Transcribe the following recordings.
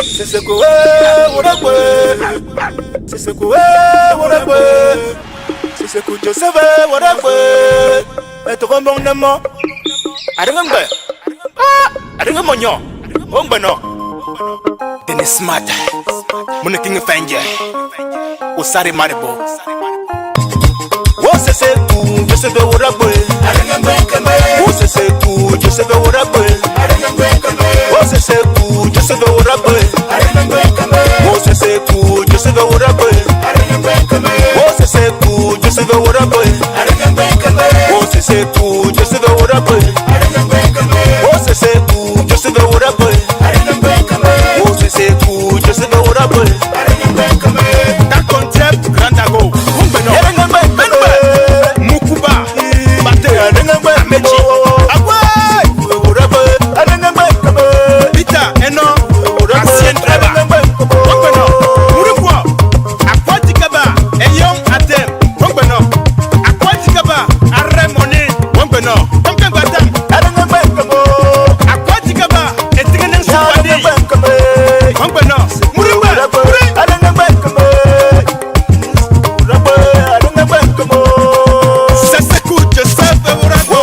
C'est ce que c'est ce que c'est ce que je savais, et tout le monde m'aime. Arenga monyo, ombano. Dene smart, muna king fenge. Usari maribo. Wose se ku, je sais what up. Arenga mbekame. Wose se ku, je sais what up. Arenga mbekame. Wose se ku, je sais what up. Arenga mbekame. Wose se ku, je sais what up. Arenga mbekame. Wose se ku, je sais what up. Arenga mbekame. Wose se ku, je sais what up. Arenga mbekame. Wose se ku, je sais what up. Arenga mbekame. Wose se ku, je sais what up. Arenga mbekame. That concept grandago. Umbeno. Arenga mbekame. Mukuba. Bate. Arenga mbekame. Agwai. Arenga mbekame. Pita eno. Ancien driver. Umbeno. Murukwa. Akwatikaba. Eyom atem. Umbeno. Akwatikaba. Arremoni. Umbeno. Umbeno. Arenga mbekame. Akwatikaba. Etigenen suwadi. Umbeno. Murukwa. Arenga mbekame. Arenga mbekame. Seseku Joseph Urago.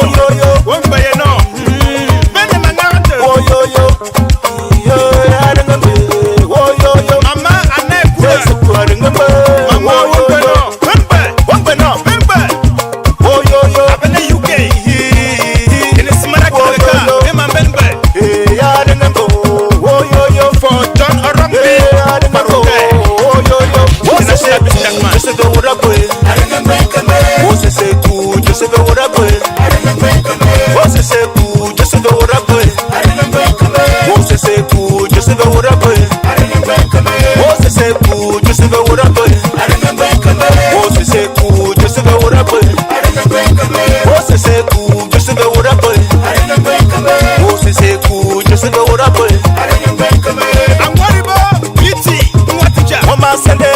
Umbeno. Bene mangante. Arenga mbekame. Mama anekura. Arenga mbekame. Mama umbeno. Umbeno. Abene UK. Ine simara kaleka. Ema mbembe. For John Orambi. Maruke. Ina share businessman. Je sais what up. Arenga mbekame. Wose se ku, je sais what up. Arenga mbekame. Wose se ku, je sais what up. Arenga mbekame. Wose se ku, je sais what up. Arenga mbekame. Wose se ku, je sais what up. Arenga mbekame. Wose se ku, je sais what up. Arenga mbekame. Wose se ku, je sais what up. Arenga mbekame. Wose se ku, je sais what up. Arenga mbekame. Angwaribo, Biti, Mwatija. Oma sende,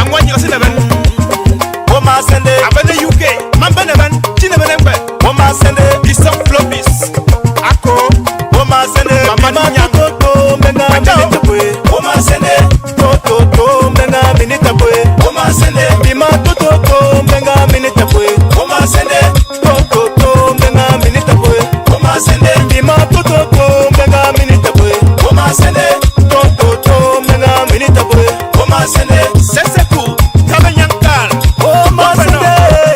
Angwanyi Osineben. Oma sende, Abene UK. Mambeneben. Chinebenembe. Oma sende, Bison Flopis. Ako. Oma sende, Mama Nyam. Toto menga minita boy. Oma sende. Toto menga minita boy. Oma sende. Bima toto menga minita boy. Oma sende. Toto menga minita boy. Oma sende. Bima toto menga minita boy. Oma sende. Toto menga minita boy. Oma sende. Seseku. Tabenyankal. Oma sende.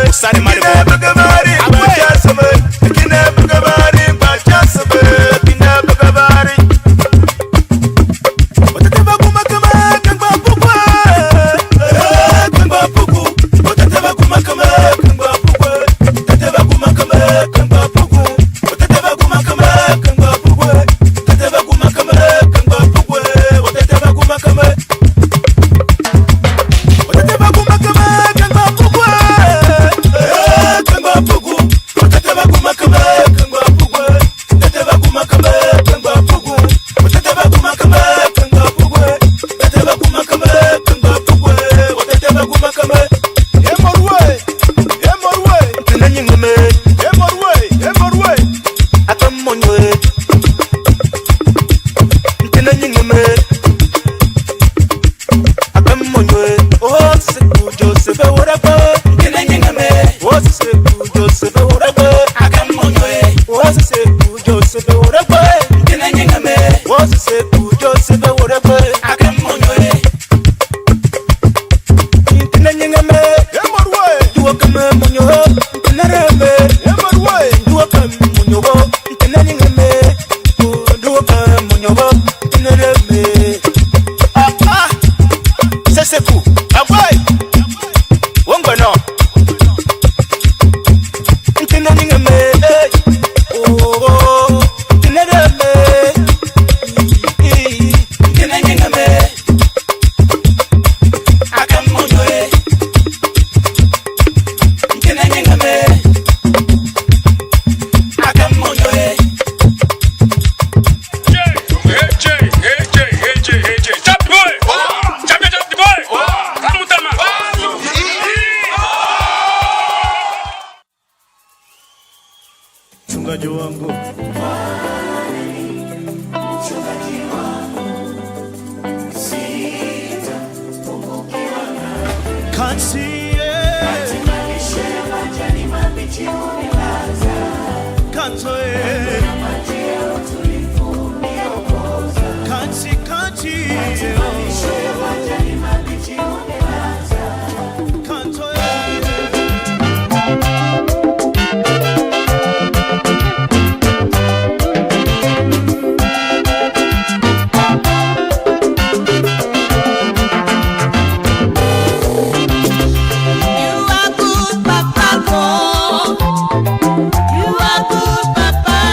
Usare mari Kine bagabari bachasame. Kine bagabari bachasame. Kine bagabari. Otete baguma kama kangba pukwa. Kangba puku. Otete baguma kama kangba pukwa. Otete baguma kama kangba puku. Otete baguma kama kangba pukwa. Otete baguma kama kangba pukwa. Otete baguma kama. Otete baguma kama kangba pukwa. Kangba puku. Otete baguma kama kangba pukwa. Otete baguma kama kangba puku. Otete baguma kama kangba pukwa. Otete baguma kama kangba pukwa. Otete baguma kama. Emorwe Emorwe Tenanyingame. Emorwe Emorwe Akamonywe. Tenanyingame. Akamonywe. Oh, seku Joseph Oraba. Tenanyingame. Oh, seku Joseph Oraba. Akamonywe. Oh, seku Joseph Oraba. Tenanyingame. Oh, seku Joseph Oraba. Akamonywe. Tenanyingame. Emorwe Duwakame monyo. Tenareme. Emorwe Duwakame monyo. Tenanyingame. Duwakame monyo. Tenareme. Ah Seseku Agwai Wongweno Tenanyingame. Oh, tenareme. Tenanyingame. Akamonywe. Tenanyingame. Akamonywe. Mchungaji wangu You are good, Papa.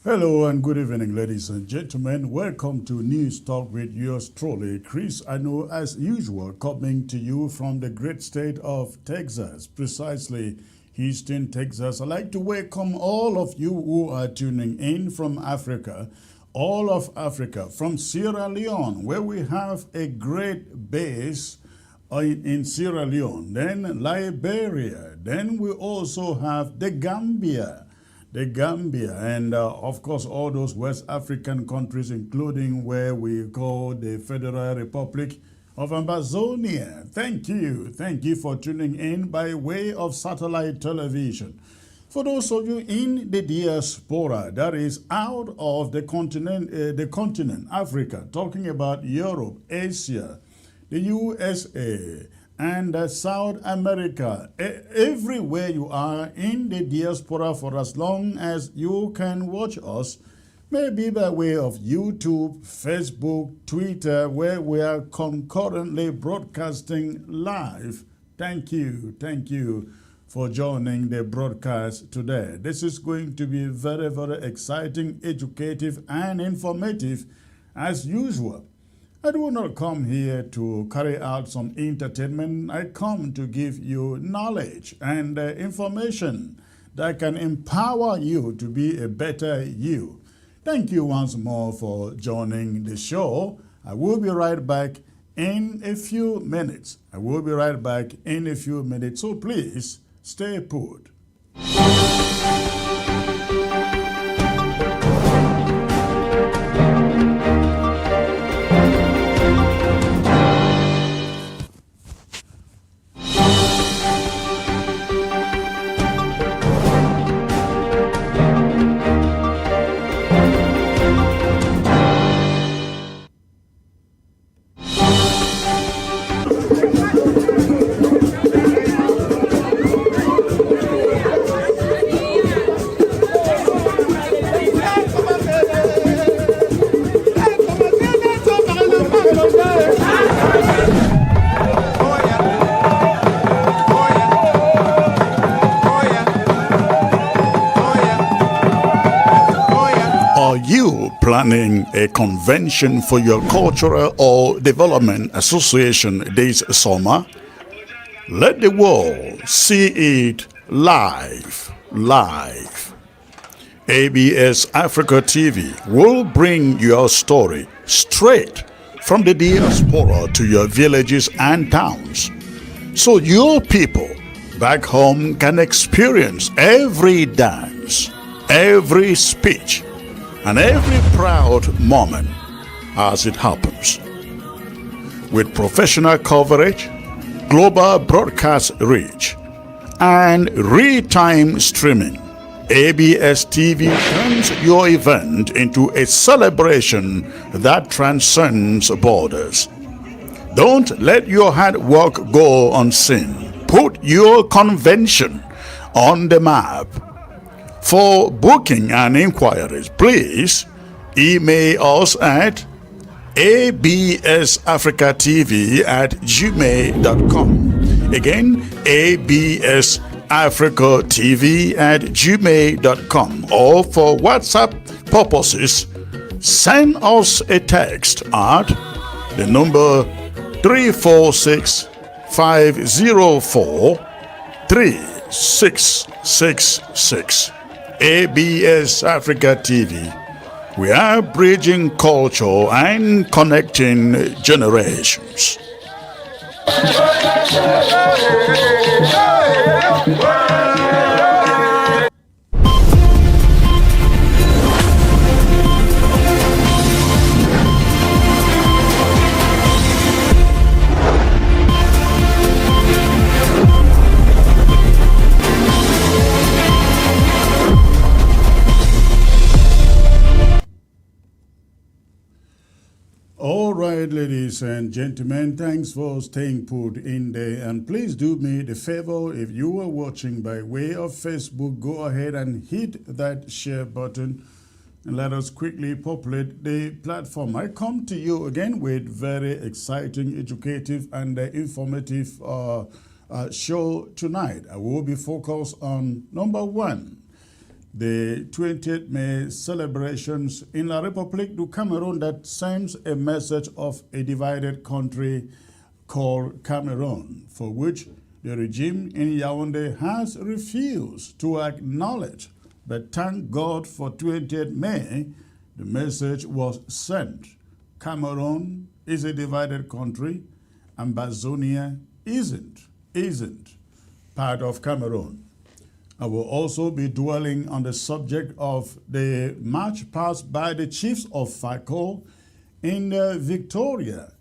Hello and good evening, ladies and gentlemen. Welcome to News Talk with yours truly, Chris. I know, as usual, coming to you from the great state of Texas, precisely Houston, Texas. I'd like to welcome all of you who are tuning in from Africa, all of Africa, from Sierra Leone, where we have a great base in Sierra Leone, then Liberia, then we also have the Gambia, and of course all those West African countries, including where we call the Federal Republic of Amazonia. Thank you for tuning in by way of satellite television. For those of you in the diaspora, that is out of the continent Africa, talking about Europe, Asia, the USA, and South America, everywhere you are in the diaspora, for as long as you can watch us, maybe by way of YouTube, Facebook, Twitter, where we are concurrently broadcasting live. Thank you for joining the broadcast today. This is going to be very, very exciting, educative, and informative as usual. I do not come here to carry out some entertainment. I come to give you knowledge and information that can empower you to be a better you. Thank you once more for joining the show. I will be right back in a few minutes. So please stay put. Are you planning a convention for your cultural or development association this summer? Let the world see it live. ABS Africa TV will bring your story straight from the diaspora to your villages and towns, so your people back home can experience every dance, every speech, and every proud moment as it happens. With professional coverage, global broadcast reach, and real-time streaming, ABS TV turns your event into a celebration that transcends borders. Don't let your hard work go unseen. Put your convention on the map. For booking and inquiries, please email us at absafricatv@gmail.com. Again, absafricatv@gmail.com. Or for WhatsApp purposes, send us a text at the number 346-504-3666. ABS Africa TV. We are bridging culture and connecting generations. All right, ladies and gentlemen, thanks for staying put in there. And please do me the favor, if you are watching by way of Facebook, go ahead and hit that share button and let us quickly populate the platform. I come to you again with very exciting, educative, and informative show tonight. I will be focused on number one, the 20th May celebrations in La République du Cameroon that sends a message of a divided country called Cameroon, for which the regime in Yaoundé has refused to acknowledge. But thank God for 20th May, the message was sent. Cameroon is a divided country, and Ambazonia isn't part of Cameroon. I will also be dwelling on the subject of the march past by the chiefs of FACO in Victoria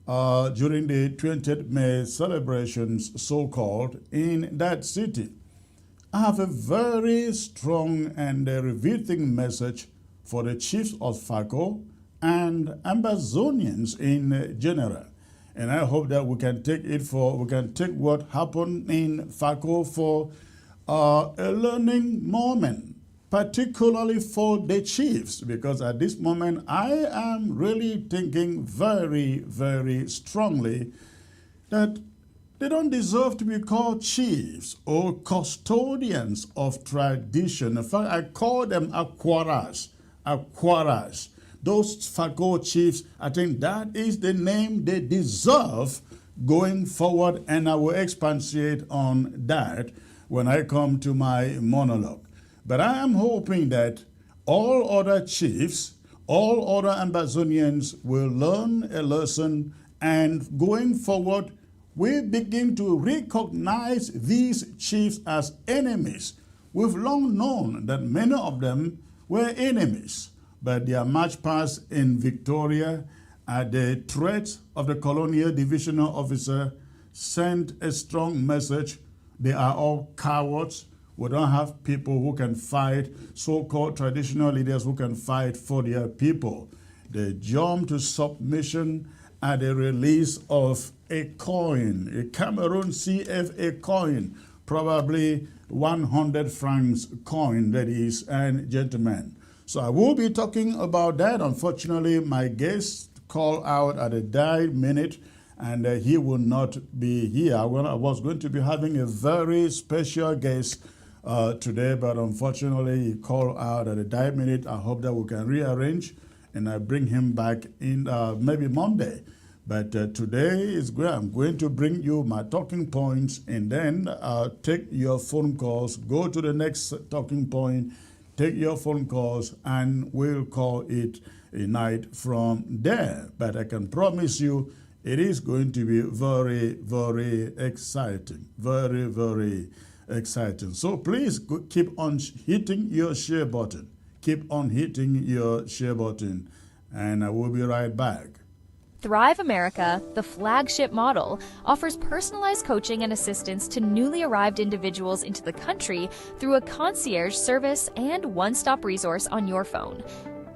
during the 20th May celebrations, so-called, in that city. I have a very strong and revealing message for the chiefs of FACO and Ambazonians in general. And I hope that we can take what happened in FACO for a learning moment, particularly for the chiefs, because at this moment I am really thinking very, very strongly that they don't deserve to be called chiefs or custodians of tradition. In fact, I call them akwaras. Those FACO chiefs, I think that is the name they deserve going forward, and I will expatiate on that when I come to my monologue. But I am hoping that all other chiefs, all other Ambazonians will learn a lesson, and going forward, we begin to recognize these chiefs as enemies. We've long known that many of them were enemies, but their march past in Victoria at the threat of the colonial divisional officer sent a strong message. They are all cowards. We don't have people who can fight, so-called traditional leaders who can fight for their people. They jump to submission at the release of a coin, a Cameroon CFA coin, probably 100 francs coin, ladies and gentlemen. So I will be talking about that. Unfortunately, my guest called out at a dying minute, and he will not be here. I was going to be having a very special guest today, but unfortunately he called out at a dying minute. I hope that we can rearrange and I bring him back in maybe Monday. But today is great. I'm going to bring you my talking points, and then take your phone calls. Go to the next talking point, take your phone calls, and we'll call it a night from there. But I can promise you, it is going to be very, very exciting. Very, very exciting. So please keep on hitting your share button. Keep on hitting your share button, and I will be right back. Thrive America, the flagship model, offers personalized coaching and assistance to newly arrived individuals into the country through a concierge service and one-stop resource on your phone.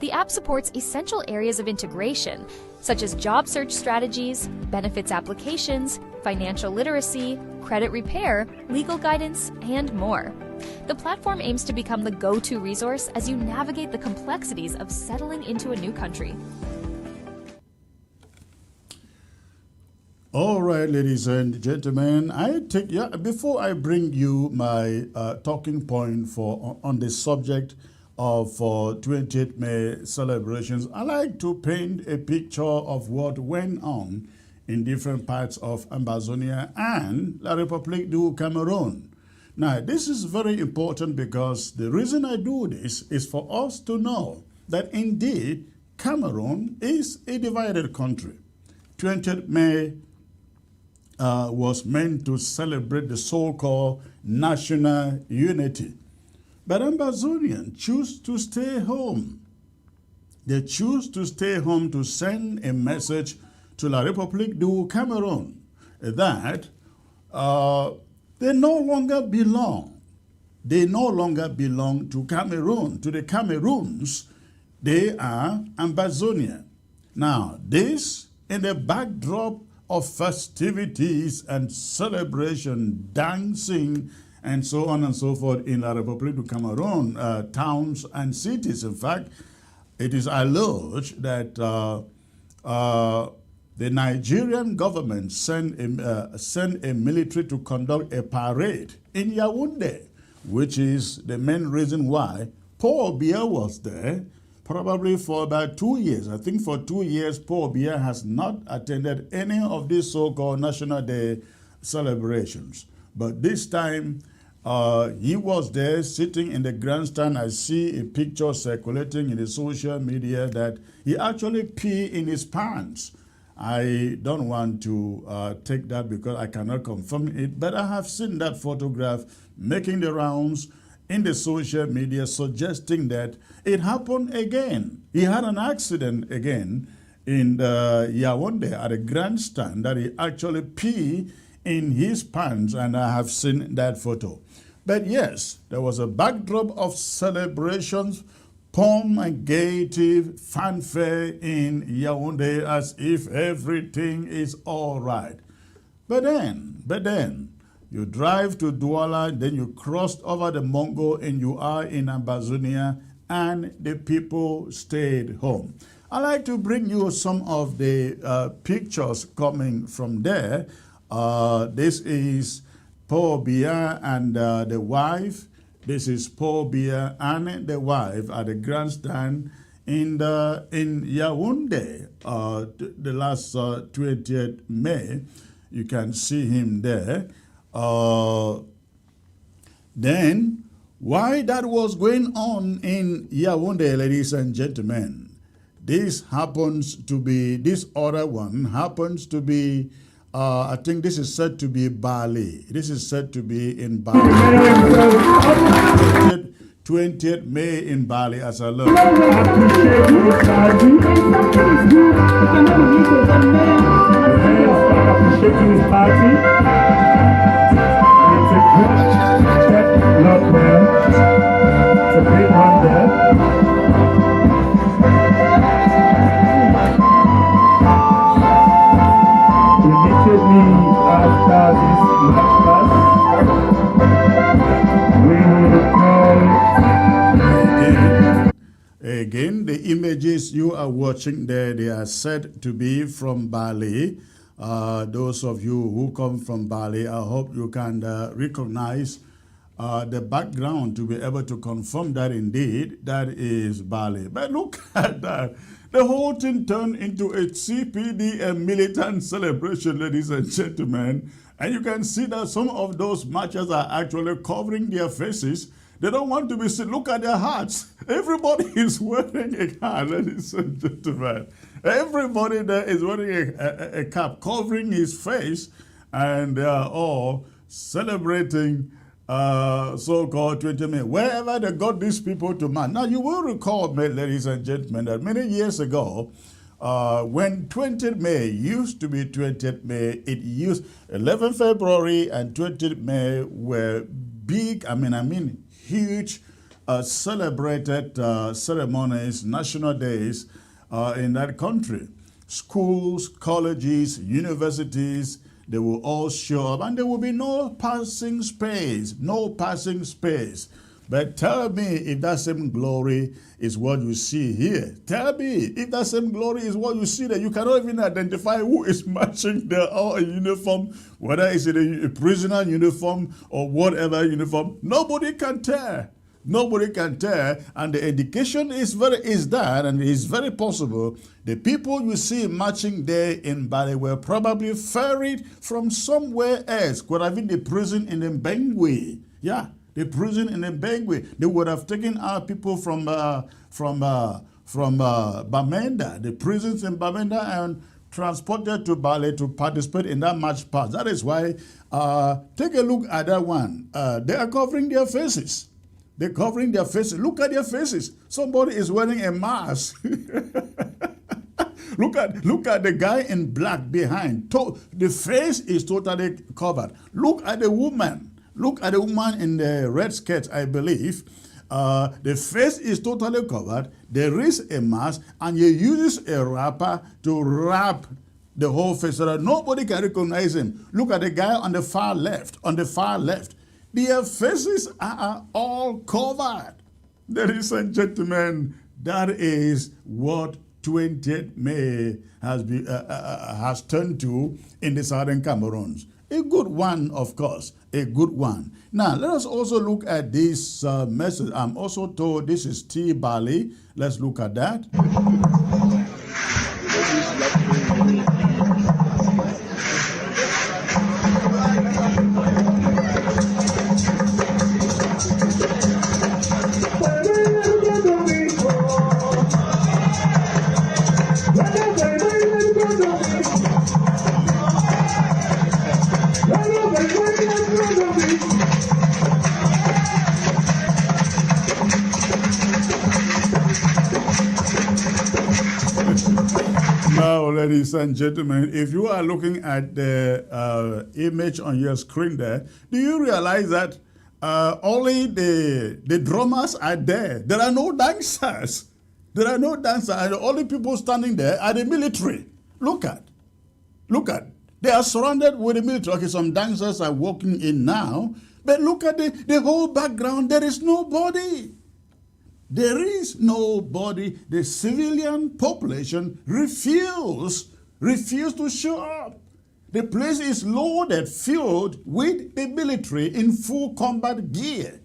The app supports essential areas of integration, such as job search strategies, benefits applications, financial literacy, credit repair, legal guidance, and more. The platform aims to become the go-to resource as you navigate the complexities of settling into a new country. All right, ladies and gentlemen, before I bring you my talking point on the subject of 20th May celebrations, I like to paint a picture of what went on in different parts of Ambazonia and La République du Cameroon. Now, this is very important because the reason I do this is for us to know that indeed Cameroon is a divided country. 20th May was meant to celebrate the so-called national unity. But Ambazonians choose to stay home. They choose to stay home to send a message to La République du Cameroon that they no longer belong. They no longer belong to Cameroon, to the Cameroons. They are Ambazonian. Now, this in the backdrop of festivities and celebration, dancing, and so on and so forth in La République du Cameroon, towns and cities. In fact, it is alleged that the Nigerian government sent a military to conduct a parade in Yaoundé which is the main reason why Paul Biya was there, probably for about 2 years. I think for 2 years, Paul Biya has not attended any of these so-called National Day celebrations. But this time, he was there sitting in the grandstand. I see a picture circulating in the social media that he actually peed in his pants. I don't want to take that because I cannot confirm it, but I have seen that photograph making the rounds in the social media suggesting that it happened again. He had an accident again in Yaoundé at a grandstand that he actually peed in his pants, and I have seen that photo. But yes, there was a backdrop of celebrations, pomp and gaiety, fanfare in Yaoundé as if everything is all right. But then, you drive to Douala, then you crossed over the Mongo and you are in Ambazonia, and the people stayed home. I like to bring you some of the pictures coming from there. This is Paul Biya and the wife. This is Paul Biya and the wife at the grandstand in Yaoundé, the last 20th May. You can see him there. Then, why that was going on in Yaoundé, ladies and gentlemen, this other one happens to be, I think this is said to be Bali. This is said to be in Bali. 20th May in Bali, as I learned. Appreciating his party. It's a good lot there. It's a great one there. Immediately after this last class, we will call. Again, the images you are watching there, they are said to be from Bali. Those of you who come from Bali, I hope you can recognize the background to be able to confirm that indeed that is Bali. But look at that. The whole thing turned into a CPD and militant celebration, ladies and gentlemen. And you can see that some of those marchers are actually covering their faces. They don't want to be seen. Look at their hats. Everybody is wearing a hat, ladies and gentlemen. Everybody there is wearing a cap covering his face, and they are all celebrating so-called 20 May. Wherever they got these people to man. Now, you will recall, ladies and gentlemen, that many years ago, when 20th May used to be 20th May, it used 11 February and 20th May were big, I mean, huge celebrated ceremonies, national days in that country. Schools, colleges, universities, they will all show up, and there will be no passing space, But tell me if that same glory is what you see here. Tell me if that same glory is what you see there. You cannot even identify who is marching there or in uniform, whether it's in a prisoner uniform or whatever uniform. Nobody can tell. Nobody can tell, and the indication is that, and it is very possible the people you see marching there in Bali were probably ferried from somewhere else. Could have been the prison in Mbengwe. Yeah, the prison in Mbengwe. They would have taken our people from Bamenda, the prisons in Bamenda, and transported to Bali to participate in that march past. That is why, take a look at that one. They are covering their faces. They're covering their faces. Look at their faces. Somebody is wearing a mask. Look at the guy in black behind. The face is totally covered. Look at the woman. Look at the woman in the red skirt, I believe. The face is totally covered. There is a mask, and he uses a wrapper to wrap the whole face so that nobody can recognize him. Look at the guy on the far left. Their faces are all covered. Ladies and gentlemen, that is what 20th May has turned to in the southern Cameroons. A good one, of course, a good one. Now, let us also look at this message. I'm also told this is tea barley. Let's look at that. Now, ladies and gentlemen, if you are looking at the image on your screen there, do you realize that only the drummers are there? There are no dancers. There are no dancers. And the only people standing there are the military. Look at. They are surrounded with the military. Okay, some dancers are walking in now. But look at the whole background. There is nobody. There is nobody. The civilian population refuse to show up. The place is loaded, filled with the military in full combat gear.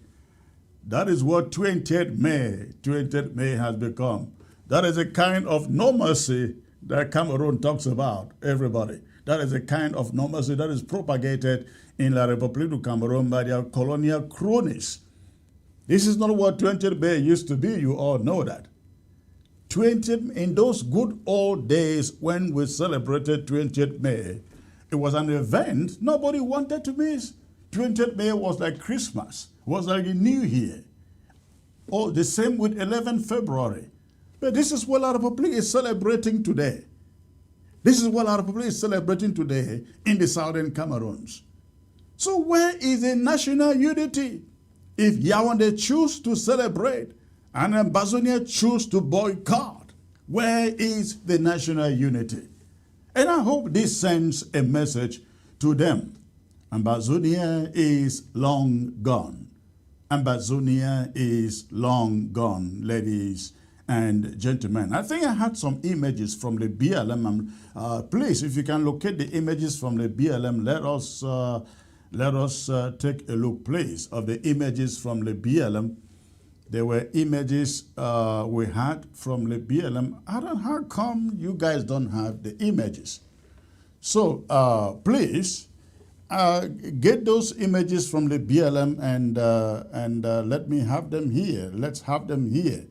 That is what 20th May has become. That is a kind of normalcy that Cameroon talks about, everybody. That is a kind of normalcy that is propagated in La République du Cameroon by their colonial cronies. This is not what 20th May used to be. You all know that. In those good old days when we celebrated 20th May, it was an event nobody wanted to miss. 20th May was like Christmas, was like a New Year. Oh, the same with 11th February. But this is what La République is celebrating today. This is what La République is celebrating today in the southern Cameroons. So where is the national unity? If Yaoundé choose to celebrate and Ambazonia choose to boycott, where is the national unity? And I hope this sends a message to them. Ambazonia is long gone. Ambazonia is long gone, ladies and gentlemen. I think I had some images from the BLM. Please, if you can locate the images from the BLM, let us take a look, please, of the images from the BLM. There were images we had from the BLM. How come you guys don't have the images? So please get those images from the BLM and let me have them here. Let's have them here.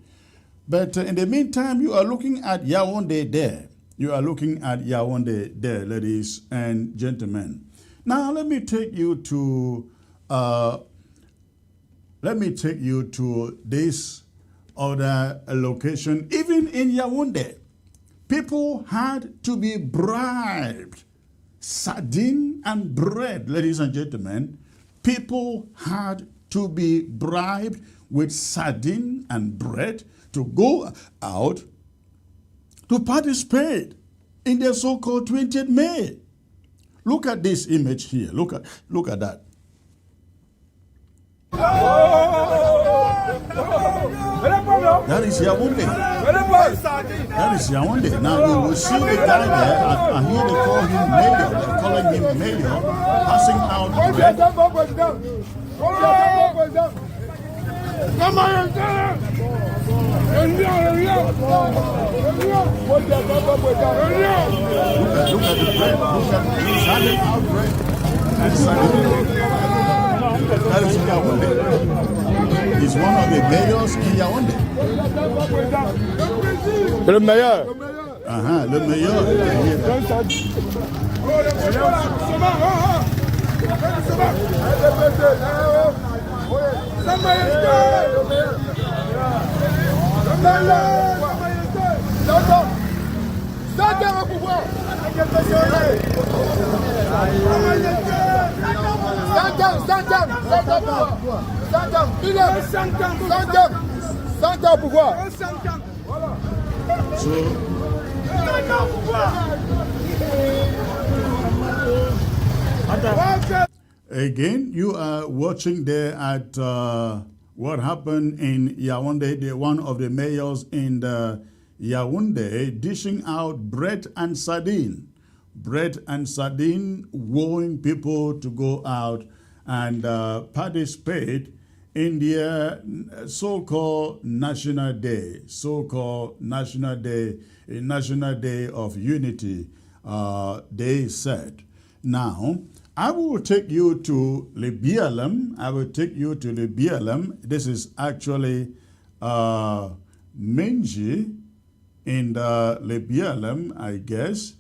But in the meantime, you are looking at Yaoundé there. You are looking at Yaoundé there, ladies and gentlemen. Now let me take you to this other location. Even in Yaoundé, people had to be bribed. Sardine and bread, ladies and gentlemen. People had to be bribed with sardine and bread to go out to participate in the so-called 20th May. Look at this image here. Look at that. That is Yaoundé. That is Yaoundé. Now you will see the guy there. I hear they call him Mayor. They're calling him Mayor, passing out bread. Look at the bread. Look at the sardine out bread. And sardine. That is Yaoundé. He's one of the mayors in Yaoundé. Le meilleur. Le meilleur. Again, you are watching there at what happened in Yaoundé. One of the mayors in the Yaoundé dishing out bread and sardine bread and sardine, wooing people to go out and participate in their so-called National Day, so-called National Day, a National Day of Unity, they said. Now, I will take you to Libialum. I will take you to Libialum. This is actually Menji in the Libialum, I guess.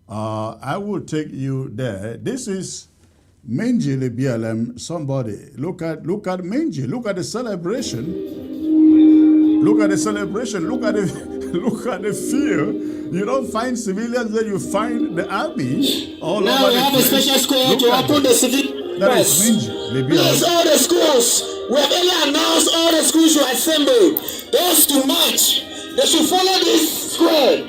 I will take you there. This is Menji Libialum. Somebody look at Menji. Look at the celebration. Look at the celebration. Look at the look at the field. You don't find civilians there. You find the army all now over we the have a place. special square to Look at open it. the civil That is press. Menji Yes, Libialum. all the schools. We have earlier announced all the schools should assemble. Those to march, they should follow this square.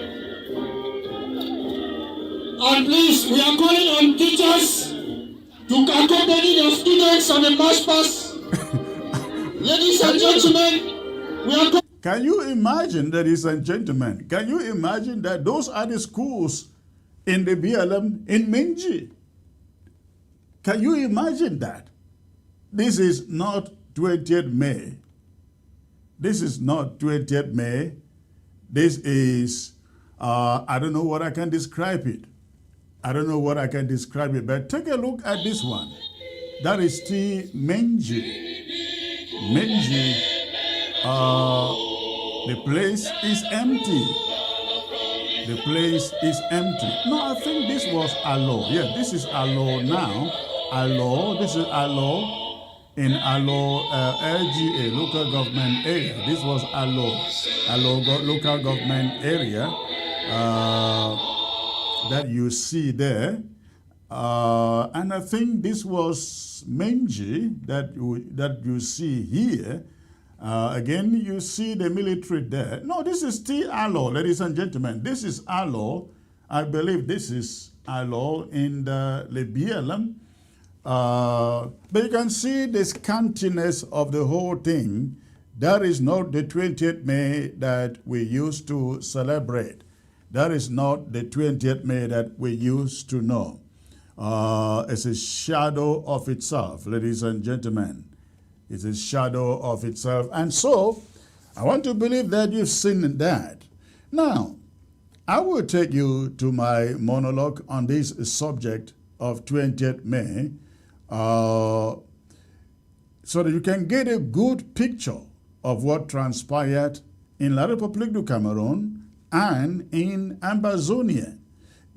And please, we are calling on teachers to accompany the students on the march past. Ladies and gentlemen, we are Can you imagine, ladies and gentlemen, can you imagine that those are the schools in the BLM in Menji? Can you imagine that? This is not 20th May. This is not 20th May. This is, I don't know what I can describe it. I don't know what I can describe it, but take a look at this one. That is the Menji. Menji, the place is empty. The place is empty. No, I think this was Alo. Yeah, this is Alo now. Alo, this is Alo in Alo LGA, local government area. This was Alo local government area that you see there. And I think this was Menji that you see here. Again, you see the military there. No, this is still Alo, ladies and gentlemen. This is Alo. I believe this is Alo in the Libialum. But you can see the scantiness of the whole thing. That is not the 20th May that we used to celebrate. That is not the 20th May that we used to know. It's a shadow of itself, ladies and gentlemen. It's a shadow of itself. And so, I want to believe that you've seen that. Now, I will take you to my monologue on this subject of 20th May so that you can get a good picture of what transpired in La République du Cameroon and in Ambazonia.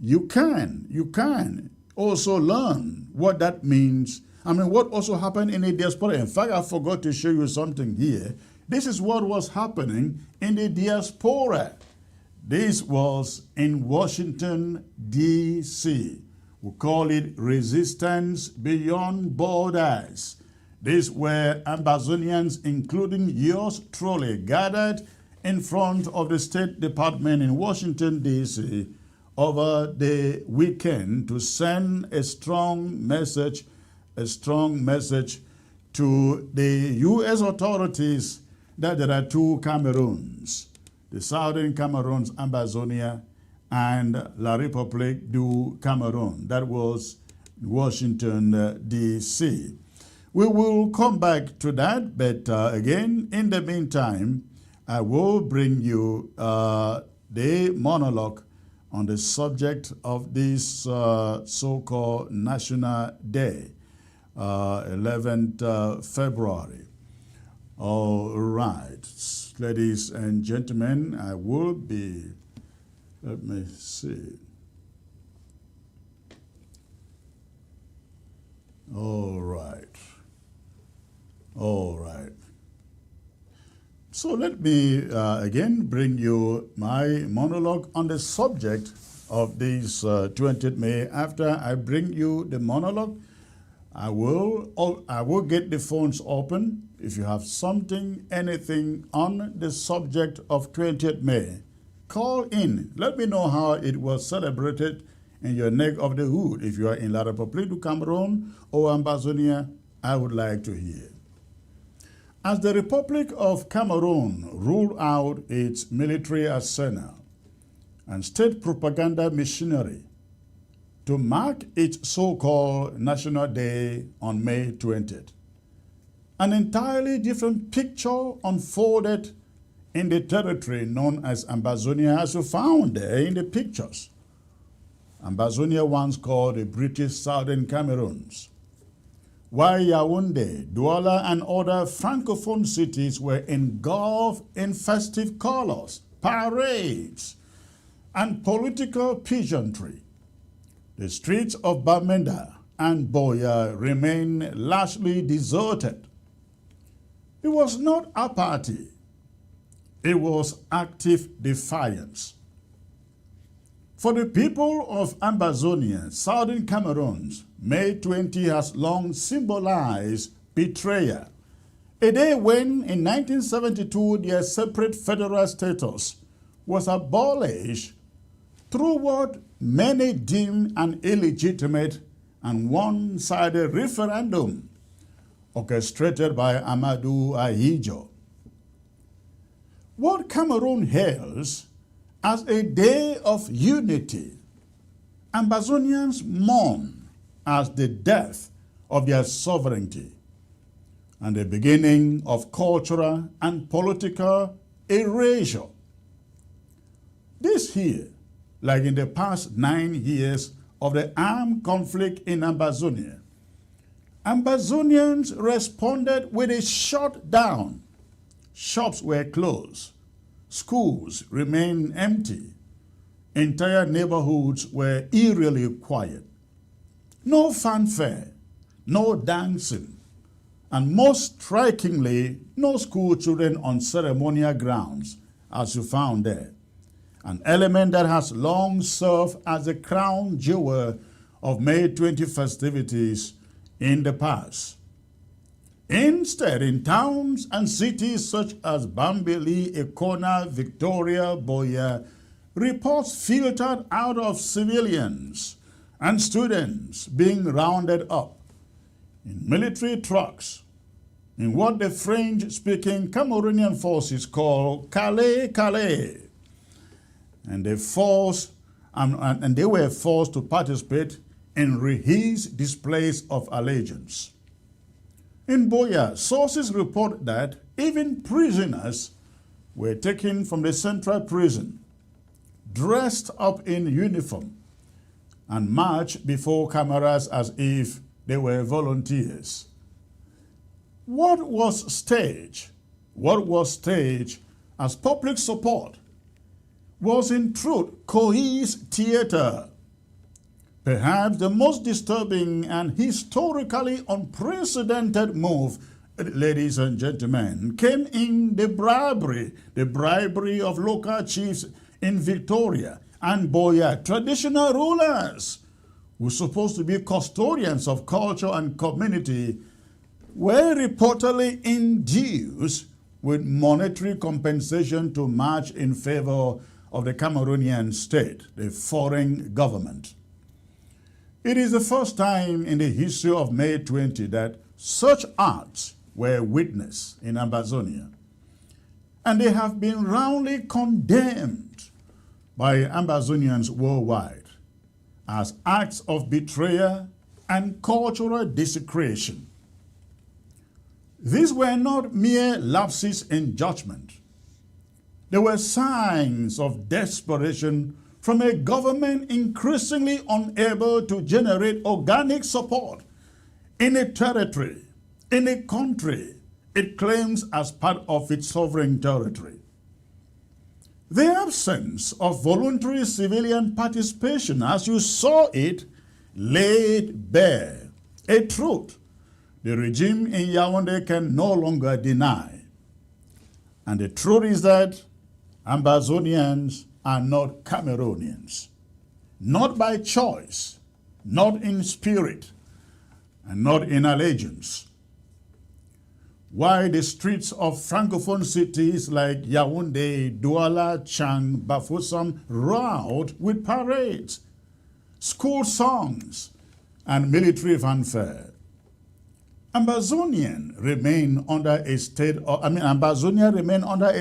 You can also learn what that means. I mean, what also happened in the diaspora. In fact, I forgot to show you something here. This is what was happening in the diaspora. This was in Washington, D.C. We call it Resistance Beyond Borders. These were Ambazonians, including yours truly, gathered in front of the State Department in Washington, D.C. over the weekend to send a strong message to the U.S. authorities that there are two Cameroons, the Southern Cameroons, Ambazonia, and La République du Cameroon. That was Washington, D.C. We will come back to that, but again, in the meantime, I will bring you the monologue on the subject of this so-called National Day, 11th February. All right, ladies and gentlemen, I will be, let me see. All right. All right. So let me again bring you my monologue on the subject of this 20th May. After I bring you the monologue, I will get the phones open. If you have something, anything on the subject of 20th May, call in. Let me know how it was celebrated in your neck of the hood. If you are in La République du Cameroon or Ambazonia, I would like to hear. As the Republic of Cameroon ruled out its military arsenal and state propaganda machinery to mark its so-called National Day on May 20th. An entirely different picture unfolded in the territory known as Ambazonia, as you found there in the pictures. Ambazonia, once called the British Southern Cameroons, while Yaoundé, Douala, and other francophone cities were engulfed in festive colors, parades, and political pageantry. The streets of Bamenda and Boya remain largely deserted. It was not apathy, it was active defiance. For the people of Ambazonia, Southern Cameroons, May 20 has long symbolized betrayal. A day when, in 1972, their separate federal status was abolished through what many deemed an illegitimate and one-sided referendum orchestrated by Amadou Ahidjo. What Cameroon hails as a day of unity, Ambazonians mourn as the death of their sovereignty and the beginning of cultural and political erasure. This year, like in the past 9 years of the armed conflict in Ambazonia, Ambazonians responded with a shutdown. Shops were closed. Schools remained empty. Entire neighborhoods were eerily quiet. No fanfare, no dancing, and most strikingly, no school children on ceremonial grounds, as you found there, an element that has long served as the crown jewel of May 20 festivities in the past. Instead, in towns and cities such as Bambili, Ekona, Victoria, Boya, reports filtered out of civilians and students being rounded up in military trucks in what the French-speaking Cameroonian forces call Calais, Calais. And they were forced to participate in rehearsed displays of allegiance. In Boya, sources report that even prisoners were taken from the central prison, dressed up in uniform, and marched before cameras as if they were volunteers. What was staged as public support was in truth coerced theater. Perhaps the most disturbing and historically unprecedented move, ladies and gentlemen, came in the bribery of local chiefs in Victoria and Boya, traditional rulers who were supposed to be custodians of culture and community, were reportedly induced with monetary compensation to march in favor of the Cameroonian state, the foreign government. It is the first time in the history of May 20 that such acts were witnessed in Ambazonia, and they have been roundly condemned by Ambazonians worldwide as acts of betrayal and cultural desecration. These were not mere lapses in judgment. They were signs of desperation from a government increasingly unable to generate organic support in a territory, in a country it claims as part of its sovereign territory. The absence of voluntary civilian participation, as you saw it, laid bare a truth the regime in Yaoundé can no longer deny. And the truth is that Ambazonians are not Cameroonians, not by choice, not in spirit, and not in allegiance. Why the streets of francophone cities like Yaoundé, Douala, Chang, Bafoussam rout with parades, school songs, and military fanfare? Ambazonia remain under a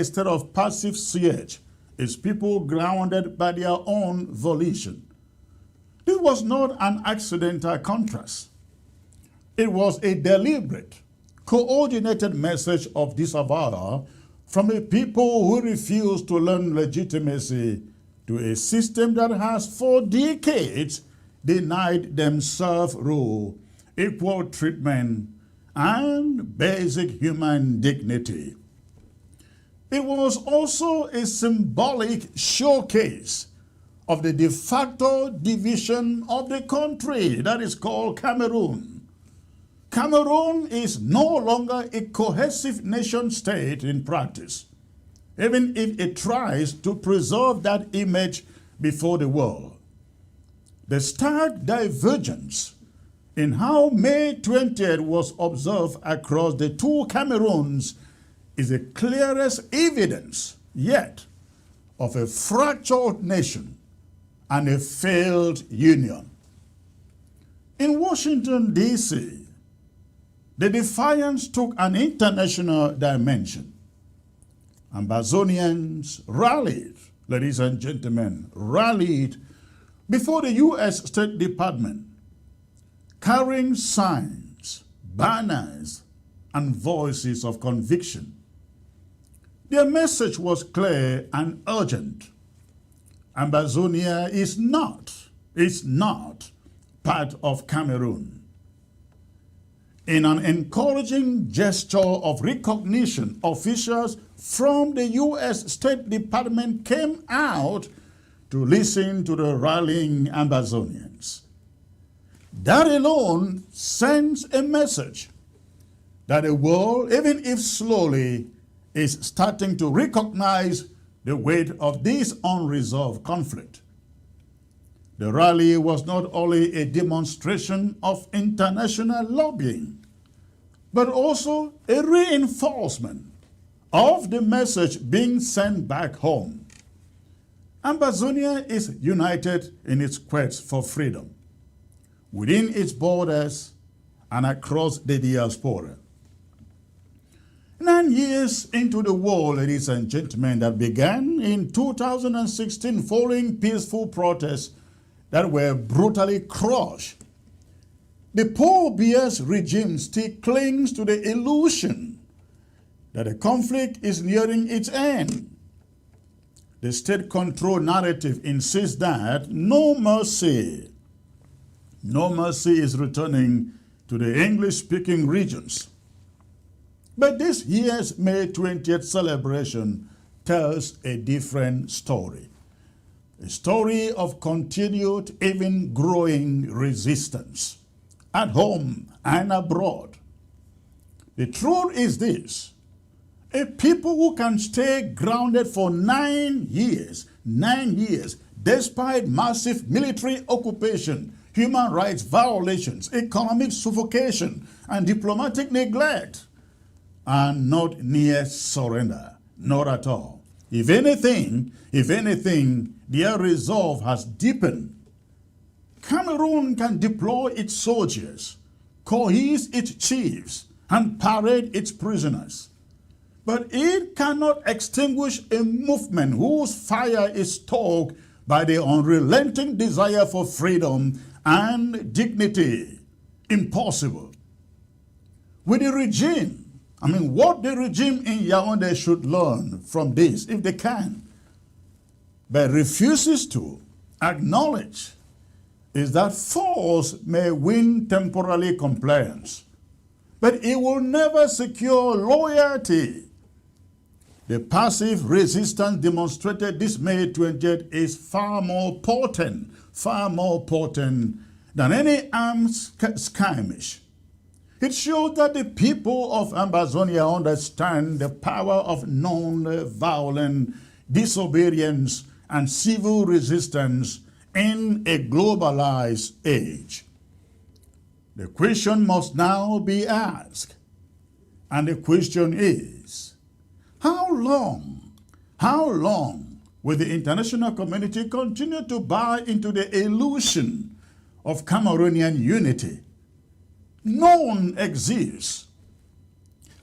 state of passive siege, its people grounded by their own volition. This was not an accidental contrast. It was a deliberate, coordinated message of disavowal from a people who refuse to learn legitimacy to a system that has for decades denied them self-rule, equal treatment, and basic human dignity. It was also a symbolic showcase of the de facto division of the country that is called Cameroon. Cameroon is no longer a cohesive nation state in practice, even if it tries to preserve that image before the world. The stark divergence in how May 20th was observed across the two Cameroons is the clearest evidence yet of a fractured nation and a failed union. In Washington, D.C., the defiance took an international dimension. Ambazonians rallied, ladies and gentlemen, rallied before the U.S. State Department, carrying signs, banners, and voices of conviction. Their message was clear and urgent. Ambazonia is not part of Cameroon. In an encouraging gesture of recognition, officials from the U.S. State Department came out to listen to the rallying Ambazonians. That alone sends a message that the world, even if slowly, is starting to recognize the weight of this unresolved conflict. The rally was not only a demonstration of international lobbying, but also a reinforcement of the message being sent back home. Ambazonia is united in its quest for freedom, within its borders and across the diaspora. 9 years into the war, ladies and gentlemen, that began in 2016 following peaceful protests that were brutally crushed, the Paul Biya's regime still clings to the illusion that the conflict is nearing its end. The state-controlled narrative insists that no mercy is returning to the English-speaking regions. But this year's May 20th celebration tells a different story. A story of continued, even growing resistance, at home and abroad. The truth is this: a people who can stay grounded for 9 years, despite massive military occupation, human rights violations, economic suffocation, and diplomatic neglect, and not near surrender, not at all. If anything, their resolve has deepened. Cameroon can deploy its soldiers, coerce its chiefs, and parade its prisoners. But it cannot extinguish a movement whose fire is stoked by the unrelenting desire for freedom and dignity. Impossible. With the regime, what the regime in Yaoundé should learn from this, if they can, but refuses to acknowledge, is that force may win temporary compliance, but it will never secure loyalty. The passive resistance demonstrated this May 20th is far more potent than any armed skirmish. It shows that the people of Ambazonia understand the power of non-violent disobedience and civil resistance in a globalized age. The question must now be asked, and the question is, how long will the international community continue to buy into the illusion of Cameroonian unity? None exists.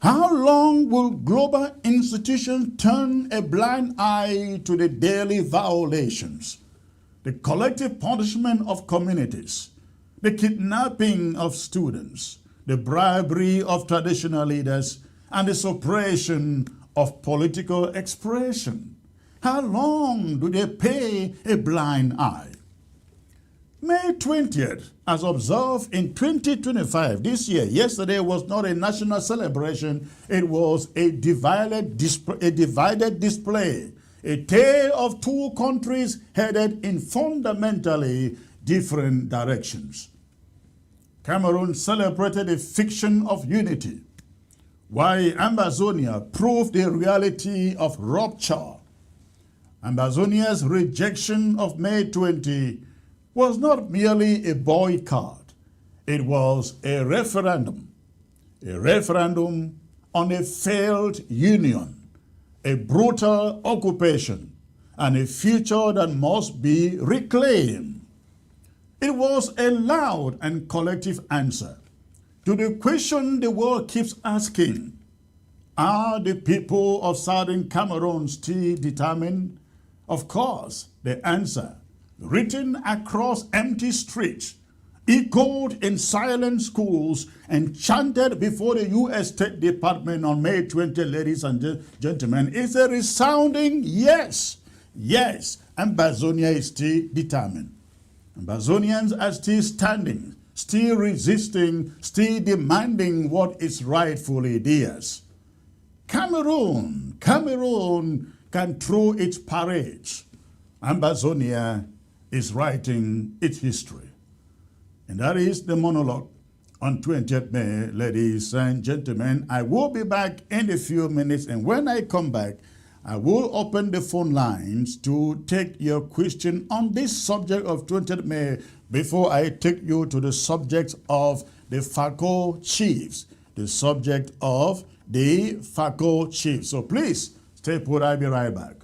How long will global institutions turn a blind eye to the daily violations? the collective punishment of communities, the kidnapping of students, the bribery of traditional leaders, and the suppression of political expression. How long do they pay a blind eye? May 20th, as observed in 2025, this year, yesterday was not a national celebration, it was a divided display, a tale of two countries headed in fundamentally different directions. Cameroon celebrated a fiction of unity, while Amazonia proved the reality of rupture. Amazonia's rejection of May 20 was not merely a boycott, it was a referendum on a failed union, a brutal occupation, and a future that must be reclaimed. It was a loud and collective answer to the question the world keeps asking: are the people of southern Cameroon still determined? Of course, the answer, written across empty streets, echoed in silent schools, and chanted before the U.S. State Department on May 20, ladies and gentlemen, is a resounding yes. Yes, Amazonia is still determined. Amazonians are still standing, still resisting, still demanding what is rightfully theirs. Cameroon can throw its parades. Amazonia is writing its history. And that is the monologue on 20th May, ladies and gentlemen. I will be back in a few minutes, and when I come back, I will open the phone lines to take your question on this subject of 20th May before I take you to the subject of the FACO chiefs. The subject of the FACO chiefs. So please, stay put, I'll be right back.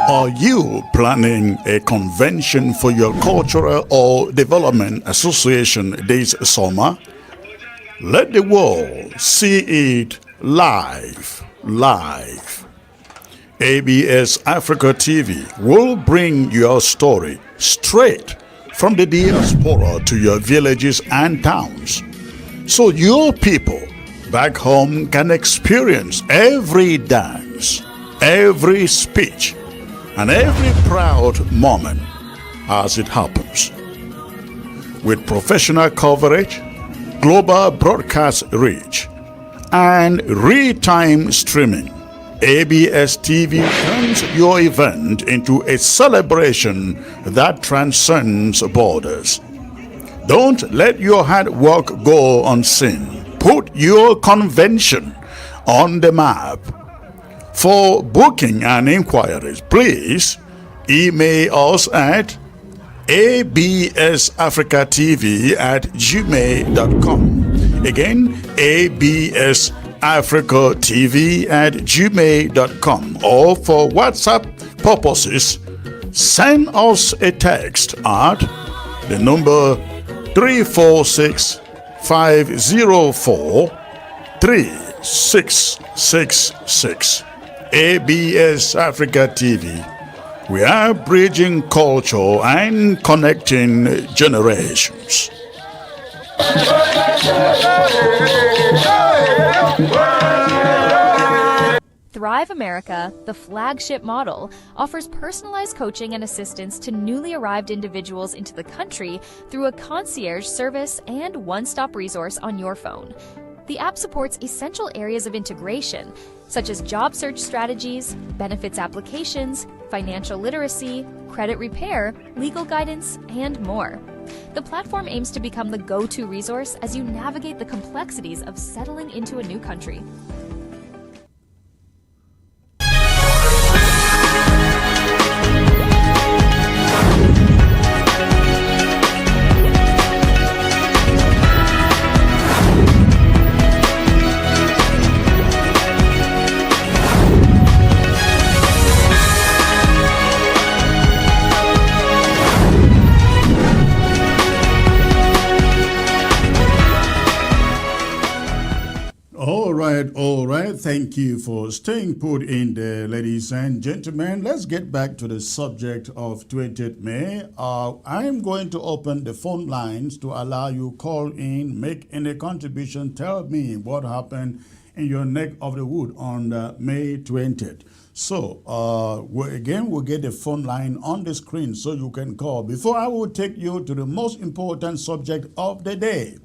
Are you planning a convention for your cultural or development association this summer? Let the world see it live. ABS Africa TV will bring your story straight from the diaspora to your villages and towns, so your people back home can experience every dance, every speech, and every proud moment as it happens. With professional coverage, global broadcast reach, and real-time streaming, ABS TV turns your event into a celebration that transcends borders. Don't let your hard work go unseen. Put your convention on the map. For booking and inquiries, please email us at absafricatv@gmail.com. Again, absafricatv@gmail.com. Or for WhatsApp purposes, send us a text at the number 346-504-3666. ABS Africa TV. We are bridging culture and connecting generations. Thrive America, the flagship model, offers personalized coaching and assistance to newly arrived individuals into the country through a concierge service and one-stop resource on your phone. The app supports essential areas of integration, such as job search strategies, benefits applications, financial literacy, credit repair, legal guidance, and more. The platform aims to become the go-to resource as you navigate the complexities of settling into a new country. right, all right. Thank you for staying put in there, ladies and gentlemen. Let's get back to the subject of 20th May. I am going to open the phone lines to allow you call in, make any contribution, tell me what happened in your neck of the wood on May 20th. So, we'll get the phone line on the screen so you can call. Before I will take you to the most important subject of the day,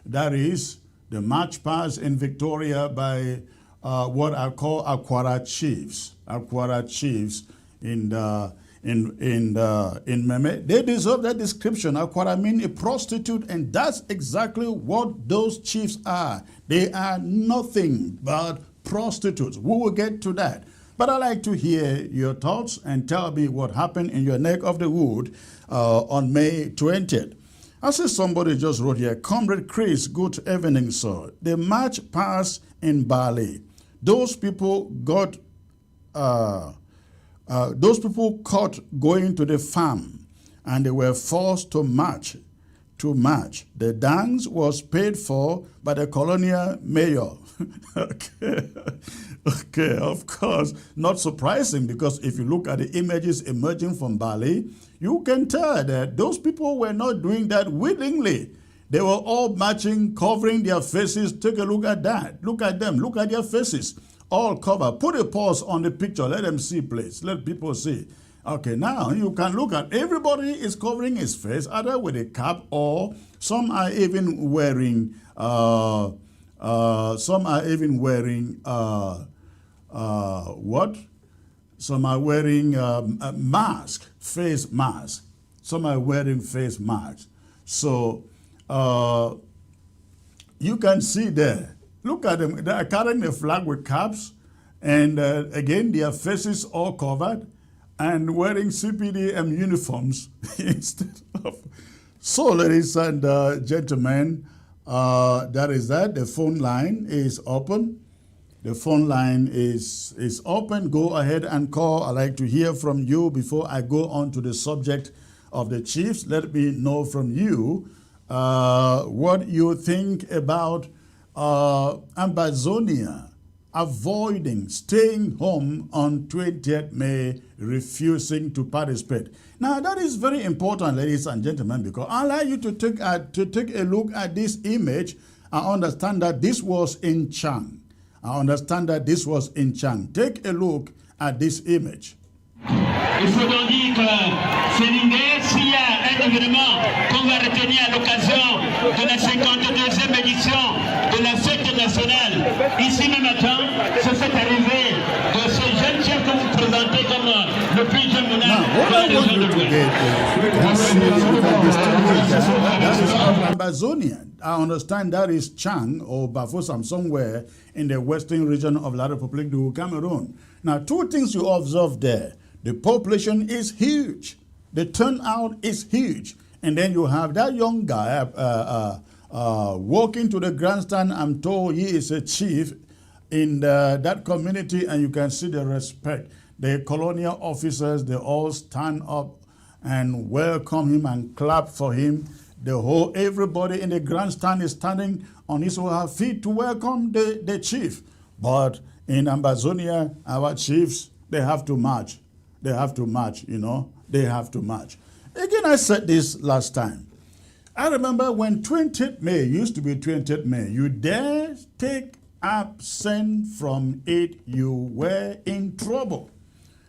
that is the march past in Victoria by what I call Akwara Chiefs. Akwara Chiefs in Meme. They deserve that description. Akwara means a prostitute, and that's exactly what those chiefs are. They are nothing but prostitutes. We will get to that. But I'd like to hear your thoughts and tell me what happened in your neck of the wood on May 20th. I see somebody just wrote here, Comrade Chris, good evening, sir. The march past in Bali. Those people got, those people caught going to the farm, and they were forced to march. The dance was paid for by the colonial mayor. Okay, of course, not surprising, because if you look at the images emerging from Bali, you can tell that those people were not doing that willingly. They were all marching, covering their faces. Take a look at that. Look at them. Look at their faces. All covered. Put a pause on the picture. Let them see, please. Let people see. Okay, now you can look at everybody is covering his face, either with a cap, or some are even wearing what? Some are wearing a mask, face mask. Some are wearing face masks. So you can see there. Look at them. They are carrying a flag with caps, and again, their faces all covered, and wearing CPDM uniforms instead of. So, ladies and gentlemen, that is that. The phone line is open. The phone line is open. Go ahead and call. I'd like to hear from you before I go on to the subject of the chiefs. Let me know from you what you think about Ambazonia avoiding staying home on 20th May, refusing to participate. Now, that is very important, ladies and gentlemen, because I'd like you to take a look at this image. I understand that this was in Chang. Take a look at this image. Il faut donc dire que c'est l'idée, s'il y a un événement qu'on va retenir à l'occasion de la 52e édition de la fête nationale, ici même à Caen, c'est cette arrivée de ce jeune chef que vous présentez comme le plus jeune monarque de la région de l'Ouest. I understand that is Chang or Bafoussam, somewhere in the western region of La République du Cameroon. Now, two things you observe there. The population is huge. The turnout is huge. And then you have that young guy walking to the grandstand. I'm told he is a chief in that community, and you can see the respect. The colonial officers, they all stand up and welcome him and clap for him. Everybody in the grandstand is standing on his or her feet to welcome the chief. But in Ambazonia, our chiefs, they have to march. They have to march, you know. They have to march. Again, I said this last time. I remember when 20th May used to be 20th May. You dare take absent from it, you were in trouble.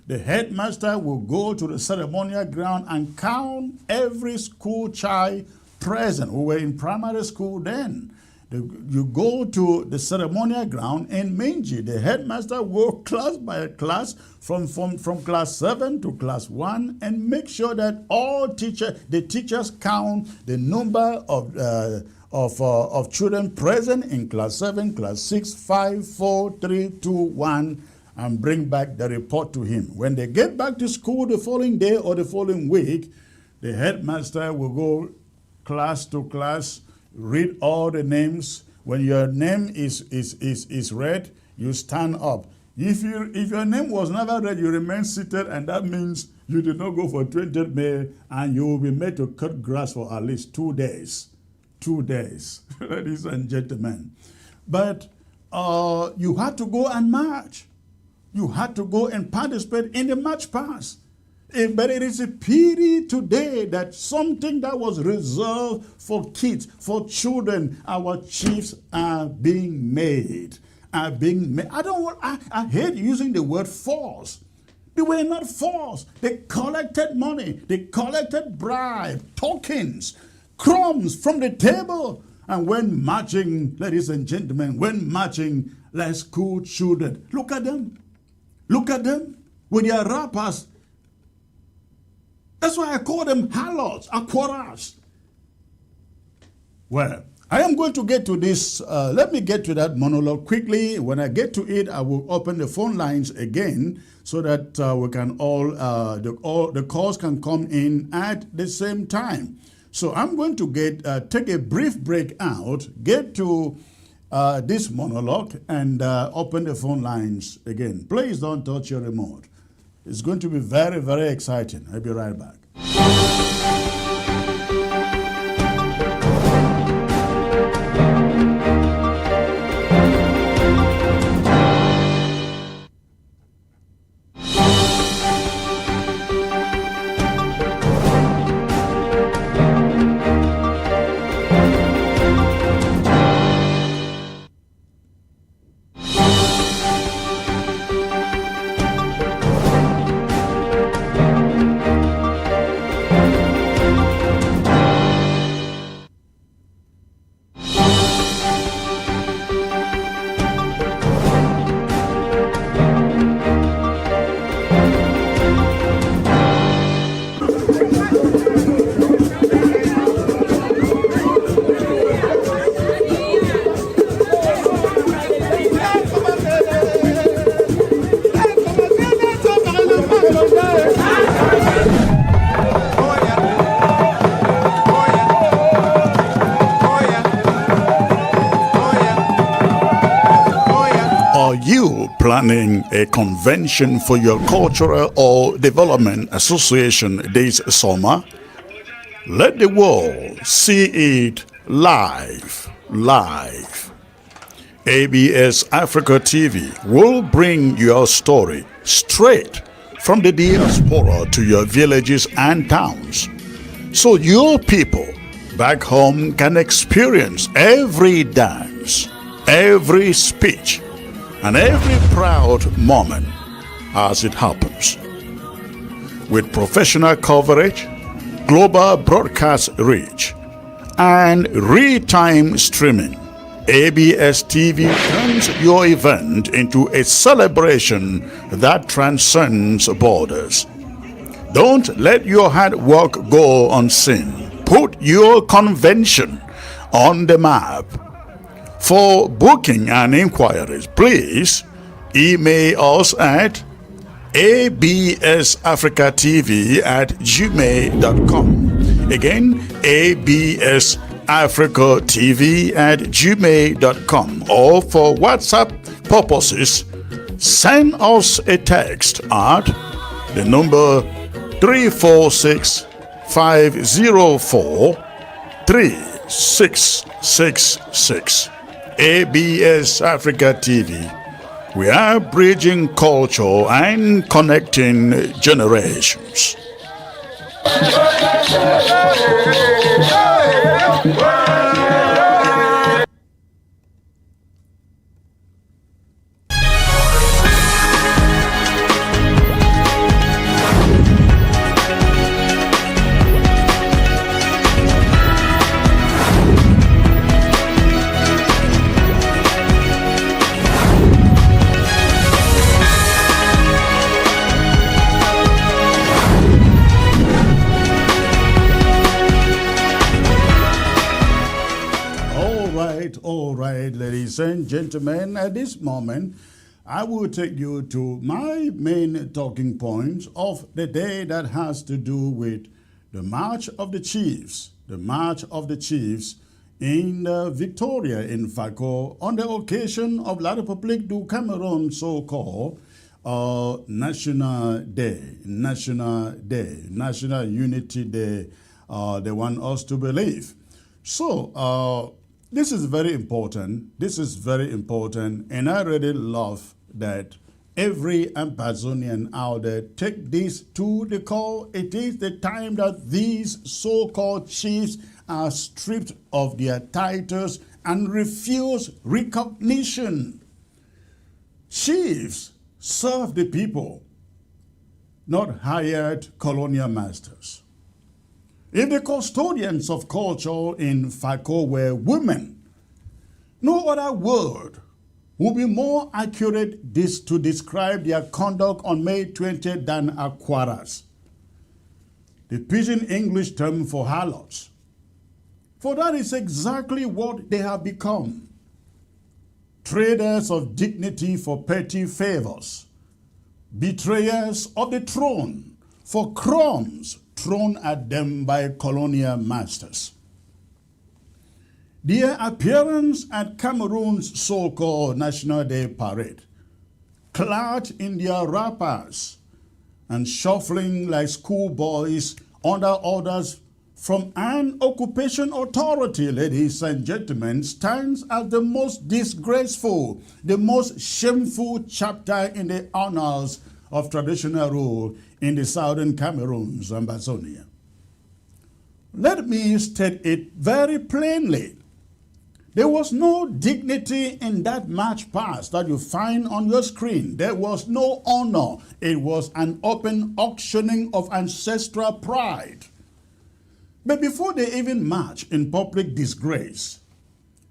The headmaster will go to the ceremonial ground and count every school child present. We were in primary school then. You go to the ceremonial ground in Minji. The headmaster will class by class from class 7 to class 1 and make sure that the teachers count the number of children present in class 7, class 6, 5, 4, 3, 2, 1, and bring back the report to him. When they get back to school the following day or the following week, the headmaster will go class to class, read all the names. When your name is read, you stand up. If your name was never read, you remain seated, and that means you did not go for 20th May, and you will be made to cut grass for at least 2 days. 2 days, ladies and gentlemen. But you had to go and march. You had to go and participate in the march past. But it is a pity today that something that was reserved for kids, for children, our chiefs are being made. I hate using the word force. They were not forced. They collected money. They collected bribe, tokens, crumbs from the table. And when marching, ladies and gentlemen, when marching like school children, look at them. Look at them with their rappers. That's why I call them harlots, aquaras. Well, I am going to get to this. Let me get to that monologue quickly. When I get to it, I will open the phone lines again so that we can all the calls can come in at the same time. So I'm going to take a brief break out, get to this monologue, and open the phone lines again. Please don't touch your remote. It's going to be very, very exciting. I'll be right back. Planning a convention for your cultural or development association this summer? Let the world see it live. ABS Africa TV will bring your story straight from the diaspora to your villages and towns, so your people back home can experience every dance, every speech, and every proud moment as it happens. With professional coverage, global broadcast reach, and real-time streaming, ABS TV turns your event into a celebration that transcends borders. Don't let your hard work go unseen. Put your convention on the map. For booking and inquiries, please email us at absafricatv@gmail.com. Again, absafricatv@gmail.com. Or for WhatsApp purposes, send us a text at the number 346-504-3666. ABS Africa TV. We are bridging culture and connecting generations. All right, ladies and gentlemen, at this moment, I will take you to my main talking points of the day that has to do with the March of the Chiefs. The March of the Chiefs in Victoria, in Faco, on the occasion of La République du Cameroon, so-called National Day, National Unity Day, they want us to believe. So, This is very important. This is very important. And I really love that every Amazonian out there take this to the call. It is the time that these so-called chiefs are stripped of their titles and refuse recognition. Chiefs serve the people, not hired colonial masters. If the custodians of culture in FACO were women, no other word would be more accurate to describe their conduct on May 20th than aquaras, the pidgin English term for harlots. For that is exactly what they have become. Traders of dignity for petty favors, betrayers of the throne for crumbs thrown at them by colonial masters. Their appearance at Cameroon's so-called National Day Parade, clad in their wrappers and shuffling like schoolboys under orders from an occupation authority, ladies and gentlemen, stands as the most disgraceful, the most shameful chapter in the annals of traditional rule in the southern Cameroon's Amazonia. Let me state it very plainly. There was no dignity in that march past that you find on your screen. There was no honor. It was an open auctioning of ancestral pride. But before they even marched in public disgrace,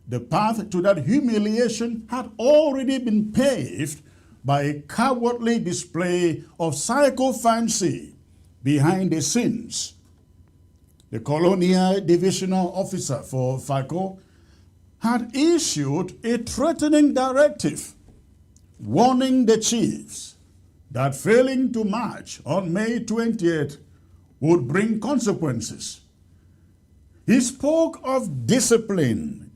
the path to that humiliation had already been paved by a cowardly display of psycho-fancy behind the scenes. The colonial divisional officer for FACO had issued a threatening directive warning the chiefs that failing to march on May 20th would bring consequences. He spoke of discipline,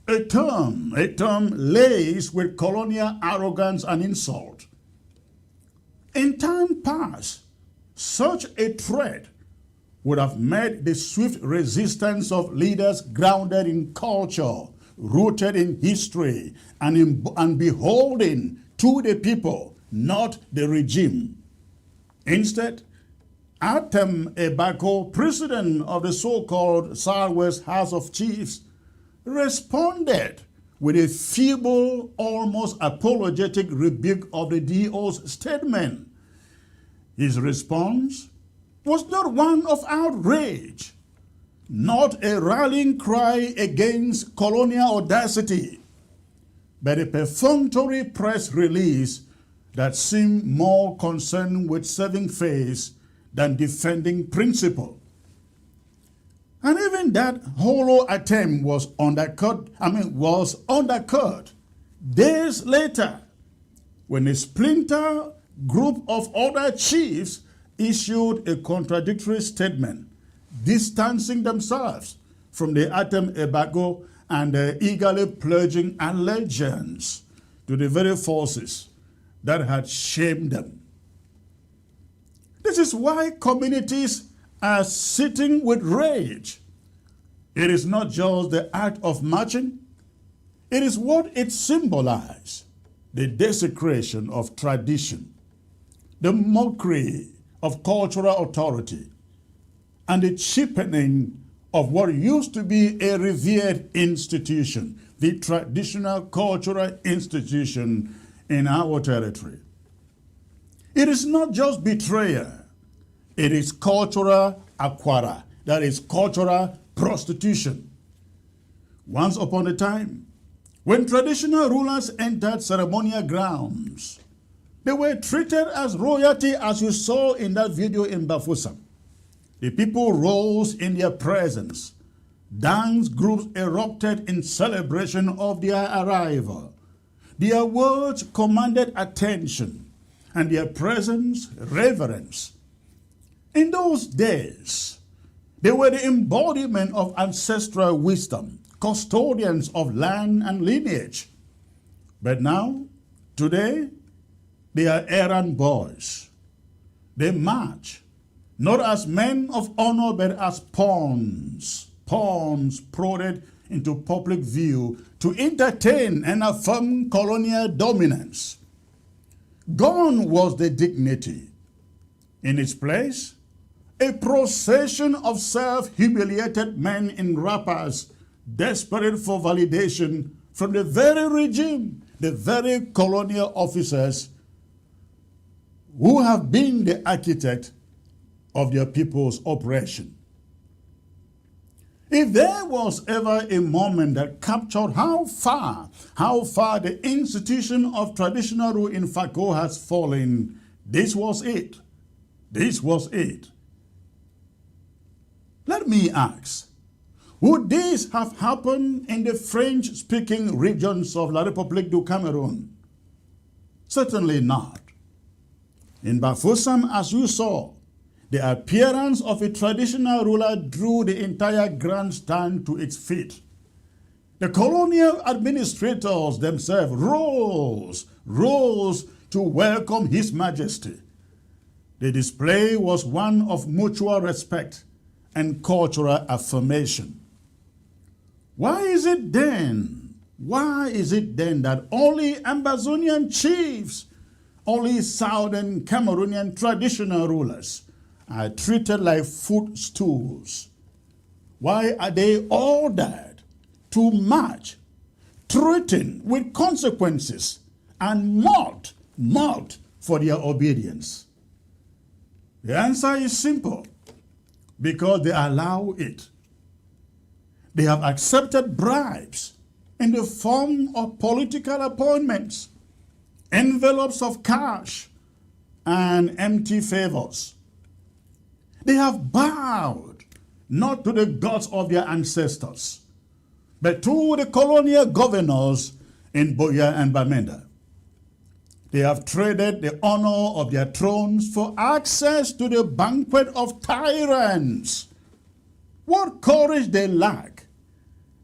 a term laced with colonial arrogance and insult. In time past, such a threat would have met the swift resistance of leaders grounded in culture, rooted in history, and beholden to the people, not the regime. Instead, Atem Ebako, president of the so-called Southwest House of Chiefs, responded with a feeble, almost apologetic rebuke of the DO's statement. His response was not one of outrage, not a rallying cry against colonial audacity, but a perfunctory press release that seemed more concerned with saving face than defending principle. And even that hollow attempt was undercut days later when a splinter group of other chiefs issued a contradictory statement distancing themselves from the Atem Ebago and eagerly pledging allegiance to the very forces that had shamed them. This is why communities are sitting with rage. It is not just the act of marching, it is what it symbolizes: the desecration of tradition, the mockery of cultural authority, and the cheapening of what used to be a revered institution, the traditional cultural institution in our territory. It is not just betrayal, it is cultural aquara, that is cultural prostitution. Once upon a time, when traditional rulers entered ceremonial grounds, they were treated as royalty, as you saw in that video in Bafoussam. The people rose in their presence. Dance groups erupted in celebration of their arrival. Their words commanded attention, and their presence reverence. In those days, they were the embodiment of ancestral wisdom, custodians of land and lineage. But now, today, they are errand boys. They march, not as men of honor, but as pawns prodded into public view to entertain and affirm colonial dominance. Gone was the dignity. In its place, a procession of self-humiliated men in wrappers, desperate for validation from the very regime, the very colonial officers who have been the architect of their people's oppression. If there was ever a moment that captured how far the institution of traditional rule in Fako has fallen, this was it. This was it. Let me ask, would this have happened in the French-speaking regions of La République du Cameroon? Certainly not. In Bafoussam, as you saw, the appearance of a traditional ruler drew the entire grandstand to its feet. The colonial administrators themselves rose to welcome His Majesty. The display was one of mutual respect and cultural affirmation. Why is it then that only Ambazonian chiefs, only Southern Cameroonian traditional rulers are treated like footstools? Why are they ordered to march, threatened with consequences, and mocked for their obedience? The answer is simple: because they allow it. They have accepted bribes in the form of political appointments, envelopes of cash, and empty favors. They have bowed not to the gods of their ancestors, but to the colonial governors in Boya and Bamenda. They have traded the honor of their thrones for access to the banquet of tyrants. What courage they lack!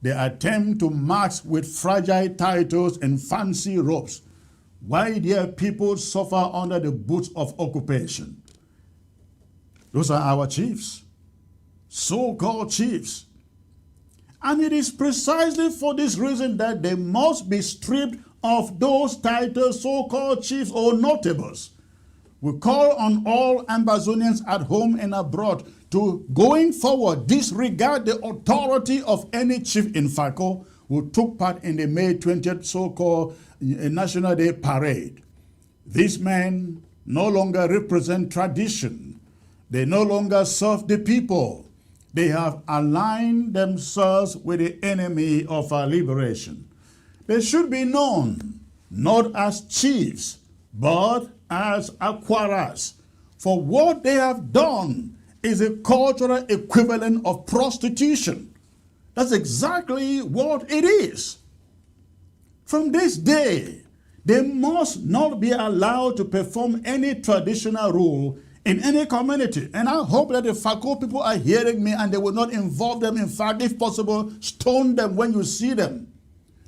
They attempt to march with fragile titles and fancy robes, while their people suffer under the boots of occupation. Those are our chiefs, so-called chiefs. And it is precisely for this reason that they must be stripped of those titles, so-called chiefs or notables. We call on all Ambazonians at home and abroad to, going forward, disregard the authority of any chief in Fako who took part in the May 20th so-called National Day parade. These men no longer represent tradition. They no longer serve the people. They have aligned themselves with the enemy of our liberation. They should be known not as chiefs, but as Akwaras. For what they have done is a cultural equivalent of prostitution. That's exactly what it is. From this day, they must not be allowed to perform any traditional role in any community. And I hope that the Fako people are hearing me and they will not involve them. In fact, if possible, stone them when you see them.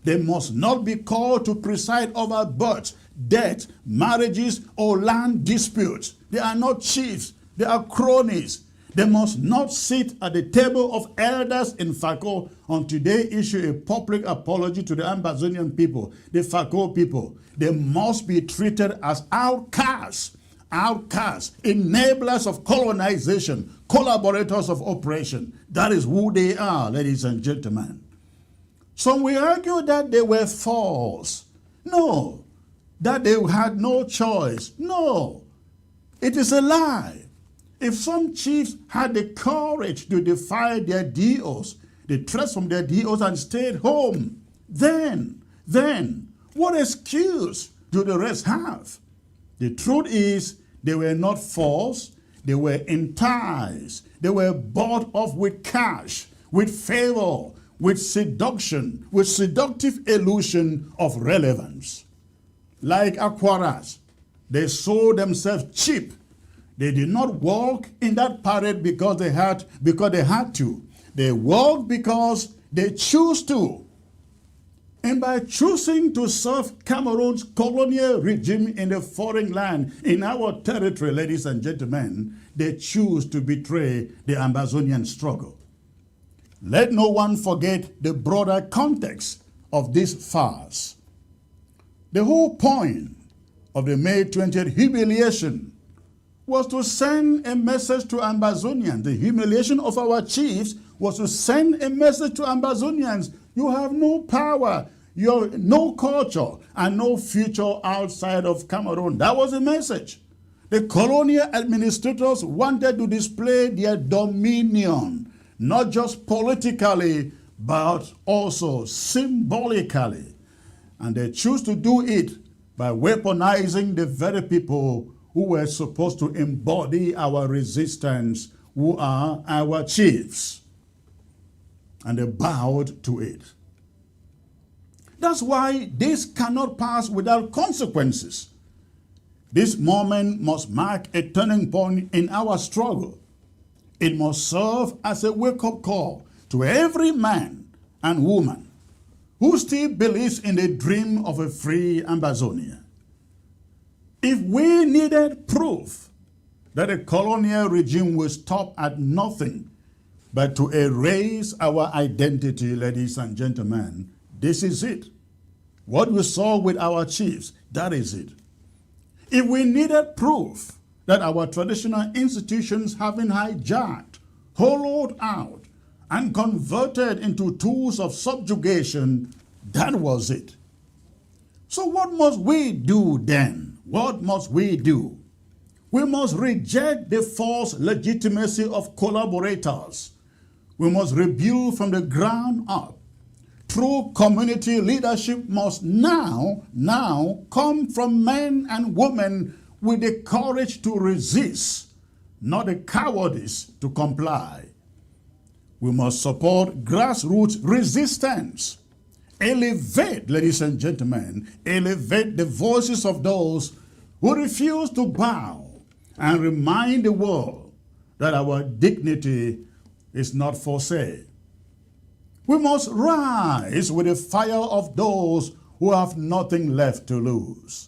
They must not be called to preside over births, death, marriages, or land disputes. They are not chiefs. They are cronies. They must not sit at the table of elders in Fako until they issue a public apology to the Ambazonian people, the Fako people. They must be treated as outcasts, enablers of colonization, collaborators of oppression. That is who they are, ladies and gentlemen. Some will argue that they were false. No. That they had no choice. No. It is a lie. If some chiefs had the courage to defy their DOs, the threats from their DOs, and stayed home, then, what excuse do the rest have? The truth is, they were not false. They were enticed. They were bought off with cash, with favor, with seduction, with seductive illusion of relevance. Like Akwaras, they sold themselves cheap. They did not walk in that parade because they had to. They walked because they choose to. And by choosing to serve Cameroon's colonial regime in a foreign land, in our territory, ladies and gentlemen, they choose to betray the Ambazonian struggle. let no one forget the broader context of this farce. The whole point of the May 20th humiliation was to send a message to Ambazonians. The humiliation of our chiefs was to send a message to Ambazonians. You have no power, you have no culture, and no future outside of Cameroon. That was the message. The colonial administrators wanted to display their dominion, not just politically, but also symbolically. And they choose to do it by weaponizing the very people who were supposed to embody our resistance, who are our chiefs. And they bowed to it. That's why this cannot pass without consequences. This moment must mark a turning point in our struggle. It must serve as a wake-up call to every man and woman who still believes in the dream of a free Ambazonia. If we needed proof that the colonial regime will stop at nothing but to erase our identity, ladies and gentlemen, this is it. What we saw with our chiefs, that is it. If we needed proof that our traditional institutions have been hijacked, hollowed out, and converted into tools of subjugation, that was it. So what must we do then? What must we do? We must reject the false legitimacy of collaborators. We must rebuild from the ground up. True community leadership must now come from men and women with the courage to resist, not the cowardice to comply. We must support grassroots resistance. Elevate, ladies and gentlemen, elevate the voices of those who refuse to bow and remind the world that our dignity is not for sale. We must rise with the fire of those who have nothing left to lose.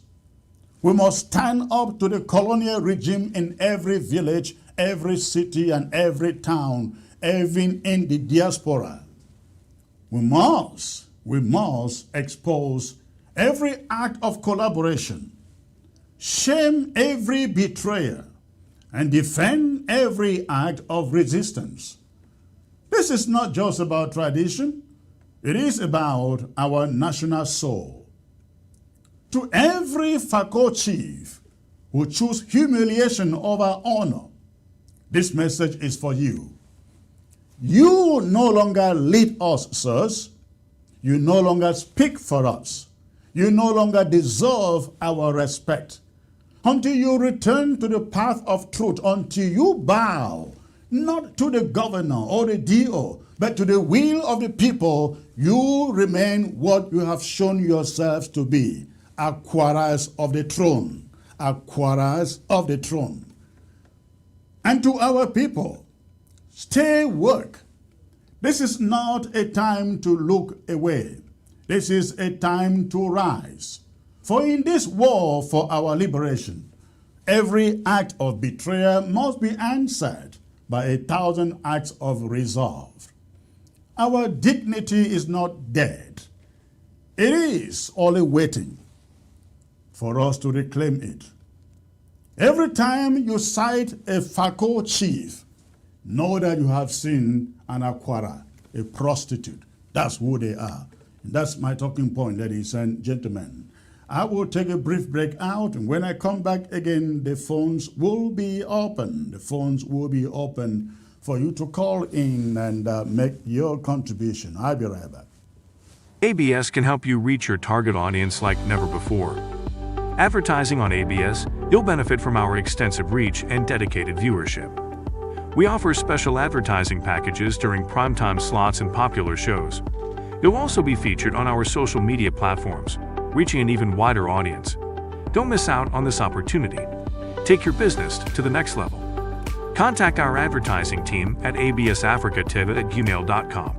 We must stand up to the colonial regime in every village, every city, and every town, even in the diaspora. We must expose every act of collaboration, shame every betrayer, and defend every act of resistance. This is not just about tradition, it is about our national soul. To every Fako chief who choose humiliation over honor, this message is for you. You no longer lead us, sirs. You no longer speak for us. You no longer deserve our respect. Until you return to the path of truth, until you bow, not to the governor or the DO, but to the will of the people, you remain what you have shown yourselves to be, acquirers of the throne, acquirers of the throne. And to our people, stay work. This is not a time to look away. This is a time to rise. For in this war for our liberation, every act of betrayal must be answered by 1,000 acts of resolve. Our dignity is not dead. It is only waiting for us to reclaim it. Every time you sight a Fako chief, know that you have seen an acquirer, a prostitute. That's who they are. That's my talking point, ladies and gentlemen. I will take a brief break out, and when I come back again, the phones will be open. The phones will be open for you to call in and make your contribution. I'll be right back. ABS can help you reach your target audience like never before. Advertising on ABS, you'll benefit from our extensive reach and dedicated viewership. We offer special advertising packages during primetime slots and popular shows. You'll also be featured on our social media platforms, reaching an even wider audience. Don't miss out on this opportunity. Take your business to the next level. Contact our advertising team at absafricativ@gmail.com.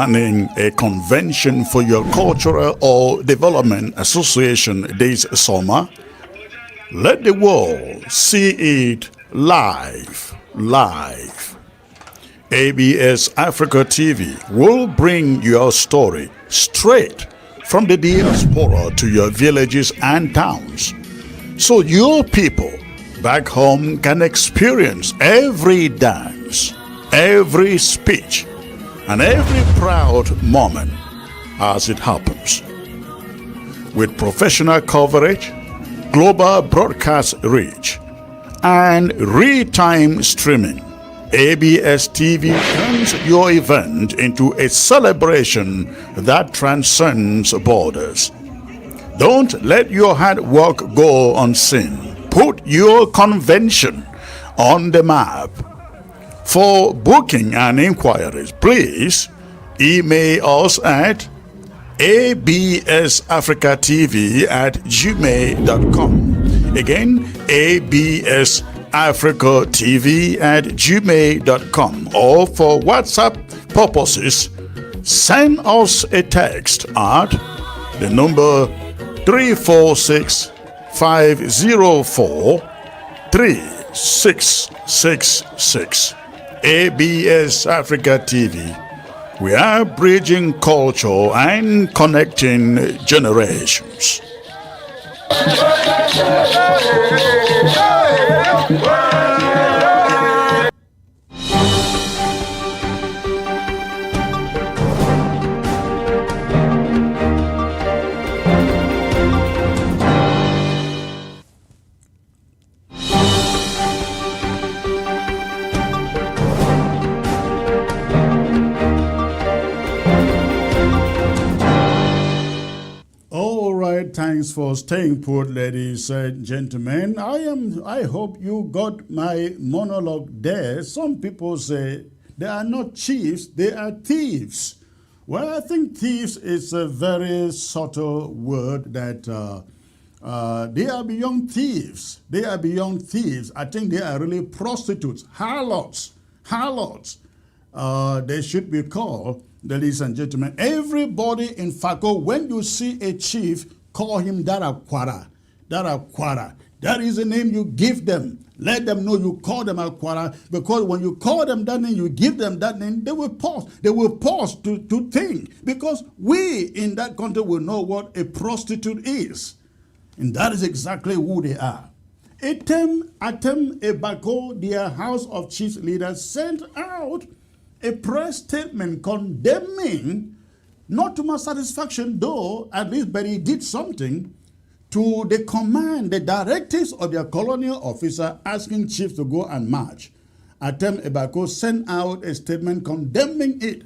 planning a convention for your cultural or development association this summer? Let the world see it live. ABS Africa TV will bring your story straight from the diaspora to your villages and towns, so your people back home can experience every dance, every speech, and every proud moment as it happens. With professional coverage, global broadcast reach, and real-time streaming, ABS TV turns your event into a celebration that transcends borders. Don't let your hard work go unseen. Put your convention on the map. For booking and inquiries, please email us at absafricatv@gmail.com. Again, absafricatv@gmail.com. Or for WhatsApp purposes, send us a text at the number 346-504-3666. ABS Africa TV. We are bridging culture and connecting generations. Thanks for staying put, ladies and gentlemen. I hope you got my monologue there. Some people say they are not chiefs, they are thieves. Well, I think thieves is a very subtle word that they are beyond thieves. They are beyond thieves. I think they are really prostitutes, harlots. They should be called, ladies and gentlemen. Everybody in Fako, when you see a chief, call him Darakwara. That is the name you give them. Let them know you call them Akwara, because when you call them that name, you give them that name, they will pause. They will pause to think, because we in that country will know what a prostitute is. And that is exactly who they are. Atem Ebako, their House of Chiefs leaders, sent out a press statement condemning, not to my satisfaction though, at least, but he did something, to the command, the directives of their colonial officer asking chiefs to go and march. Atem Ebako sent out a statement condemning it.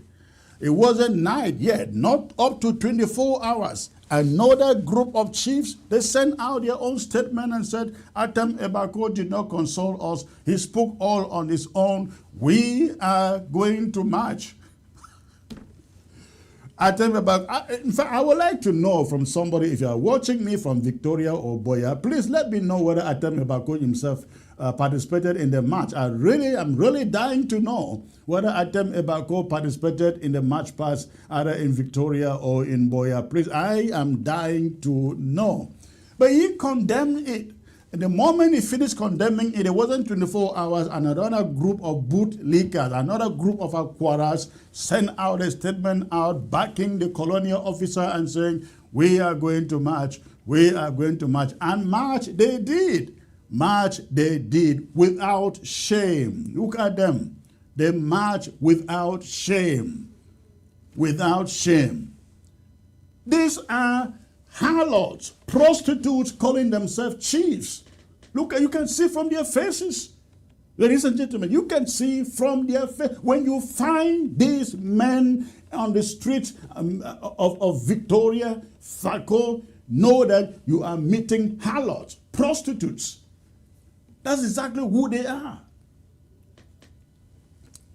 It wasn't night yet, not up to 24 hours. Another group of chiefs, they sent out their own statement and said, Atem Ebako did not consult us. He spoke all on his own. We are going to march. In fact, I would like to know from somebody, if you are watching me from Victoria or Boya, please let me know whether Atem Ebako himself participated in the march. I'm really dying to know whether Atem Ebako participated in the march past, either in Victoria or in Boya. Please, I am dying to know. But he condemned it. The moment he finished condemning it, it wasn't 24 hours, and another group of bootlickers, another group of Akwaras sent out a statement out backing the colonial officer and saying, we are going to march, we are going to march. And march they did. March they did without shame. Look at them. They march without shame. Without shame. These are harlots, prostitutes calling themselves chiefs. Look, you can see from their faces. Ladies and gentlemen, you can see from their face. When you find these men on the streets of Victoria, Fako, know that you are meeting harlots, prostitutes. That's exactly who they are.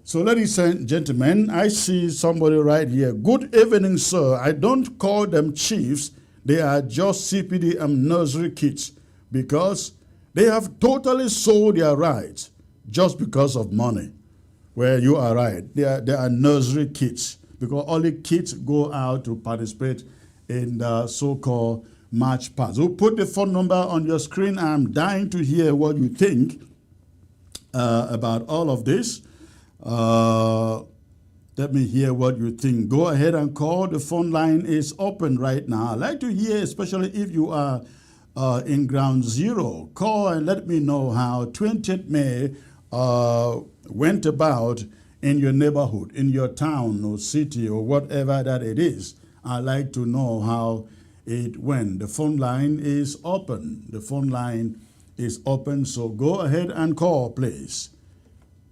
So, ladies and gentlemen, I see somebody right here. Good evening, sir. I don't call them chiefs. They are just CPD and nursery kids, because they have totally sold their rights just because of money. Well, you are right. They are nursery kids. because only kids go out to participate in the so-called march past. We'll put the phone number on your screen. I'm dying to hear what you think about all of this. Let me hear what you think. Go ahead and call. The phone line is open right now. I'd like to hear, especially if you are in ground zero, call and let me know how 20th May went about in your neighborhood, in your town or city or whatever that it is. I'd like to know how it went. The phone line is open. The phone line is open, so go ahead and call, please.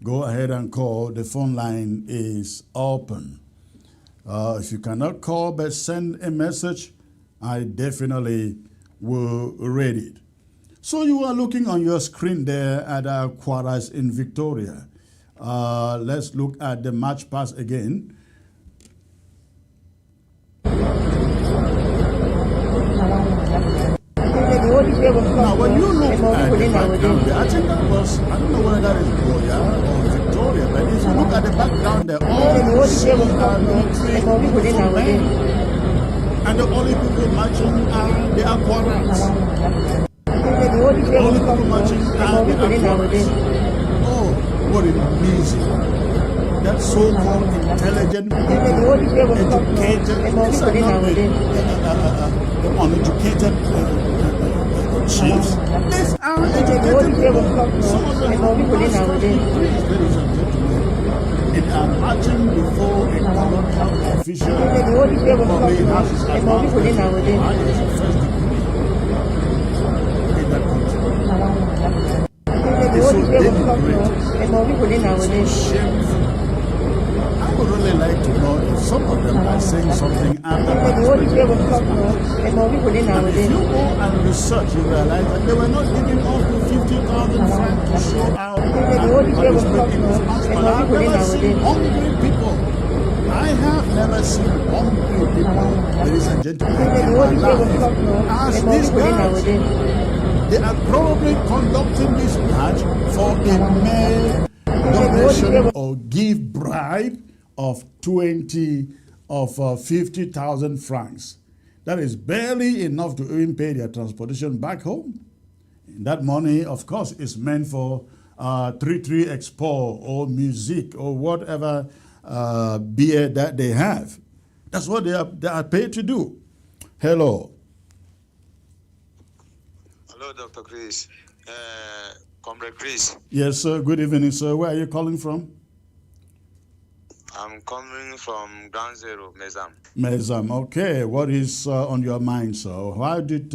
Go ahead and call. The phone line is open. If you cannot call but send a message, I definitely will read it. So you are looking on your screen there at our quarters in Victoria. Let's look at the march past again. Now, when you look at the background there, I think that was, I don't know whether that is Goya or Victoria, but if you look at the background there, all you see are military men. And the only people marching are the Aquarats. The only people marching are the Aquarats. Oh, what amazing. That so-called intelligent people, educated, these are not the uneducated chiefs. These are educated people. Some of them have master's degrees, ladies and gentlemen. They are marching before a colonial official who probably has his advanced degree, his first degree in that country. It's so deliberate, so shameful. I would really like to know if some of them are saying something after participating in this march. And if you go and research, you realize that they were not giving up to 50,000 francs to show out and participate in this march. But I've never seen hungry people. I have never seen hungry people, ladies and gentlemen, in my life. As these guys, they are probably conducting this march for a mere donation or give bribe of 50,000 francs. That is barely enough to even pay their transportation back home. And that money, of course, is meant for 3-3 Expo or music or whatever beer that they have. That's what they are paid to do. Hello. Hello, Dr. Chris. Comrade Chris. Yes, sir. Good evening, sir. Where are you calling from? I'm coming from Ground Zero, Mezam. Mezam. Okay. What is on your mind, sir? How did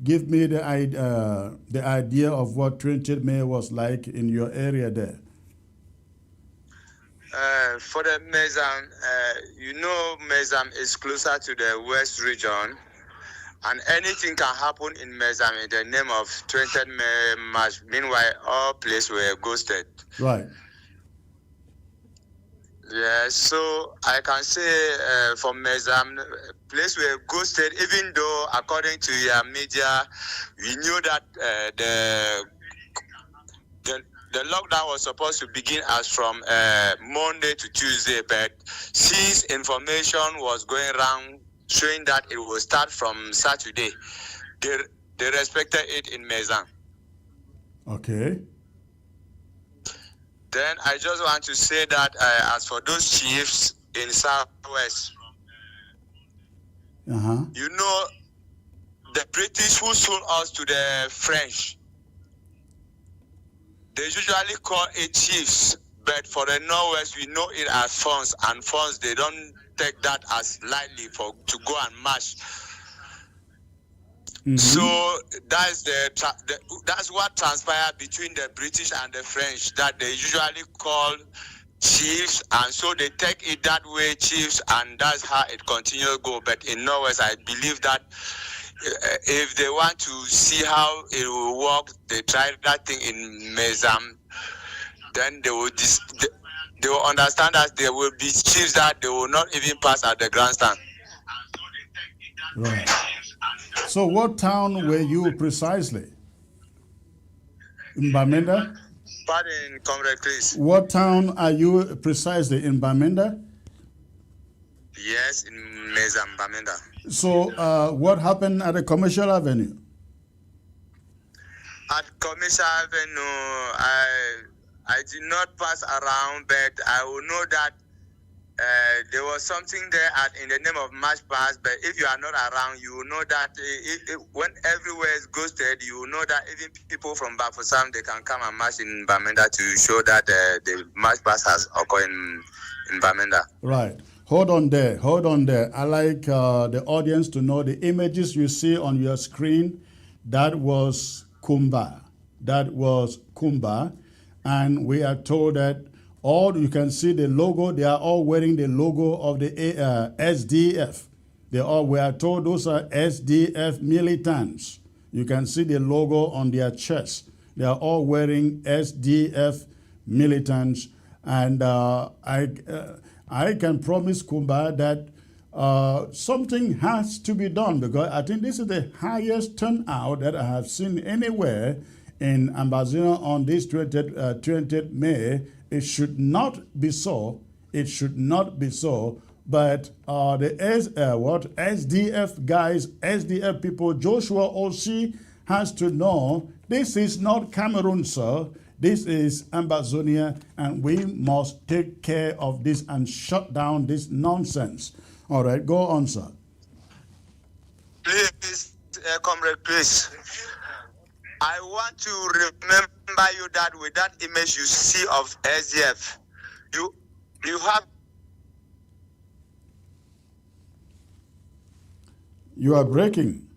give me the idea of what 20th May was like in your area there? For the Mezam, Mezam is closer to the West region, and anything can happen in Mezam in the name of 20th May March. Meanwhile, all places were ghosted. Right. Yeah, so I can say from Mezam, place were ghosted, even though according to your media, we knew that the lockdown was supposed to begin as from Monday to Tuesday, but since information was going around showing that it will start from Saturday, they respected it in Mezam. Okay. Then I just want to say that as for those chiefs in Southwest, you know, the British who sold us to the French, they usually call it chiefs, but for the Northwest, we know it as funds, and funds, they don't take that as lightly to go and march. So that's that's what transpired between the British and the French, that they usually call chiefs, and so they take it that way, chiefs, and that's how it continues to go. But in Norwest, I believe that if they want to see how it will work, they try that thing in Mezam, then they will understand that there will be chiefs that they will not even pass at the grandstand. Right. So what town were you precisely? In Bamenda? Pardon, Comrade Chris. What town are you precisely in Bamenda? Yes, in Mezambamenda. So, what happened at the Commercial Avenue? At Commercial Avenue, I did not pass around, but I will know that there was something there in the name of March Pass. But if you are not around, you will know that when everywhere is ghosted, you will know that even people from Bafusam, they can come and march in Bamenda to show that the March Pass has occurred in Bamenda. Right. Hold on there. Hold on there. I like the audience to know the images you see on your screen. That was Kumba. That was Kumba. And we are told that all you can see the logo, they are all wearing the logo of the SDF. We are told those are SDF militants. You can see the logo on their chest. They are all wearing SDF militants. And I can promise Kumba that something has to be done, because I think this is the highest turnout that I have seen anywhere in Ambazina on this 20th May. It should not be so. It should not be so. But the SDF guys, SDF people, Joshua Osi has to know this is not Cameroon, sir. This is Ambazonia, and we must take care of this and shut down this nonsense. All right, go on, sir. Please, comrade, please. I want to remember you that with that image you see of SDF, you have. You are breaking.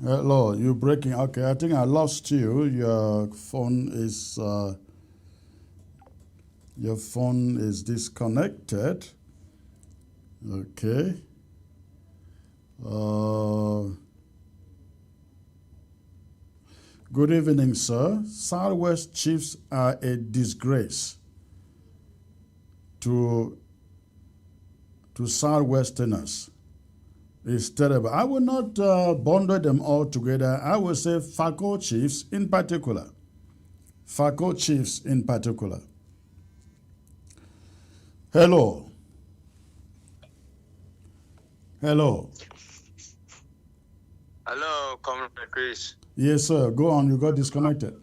Hello, you're breaking. Okay, I think I lost you. Your phone is disconnected. Okay. Good evening, sir. Southwest Chiefs are a disgrace to Southwesterners. It's terrible. I will not bundle them all together. I will say FACO Chiefs in particular. FACO Chiefs in particular. Hello. Hello. Hello, Comrade Chris. Yes, sir. Go on. You got disconnected.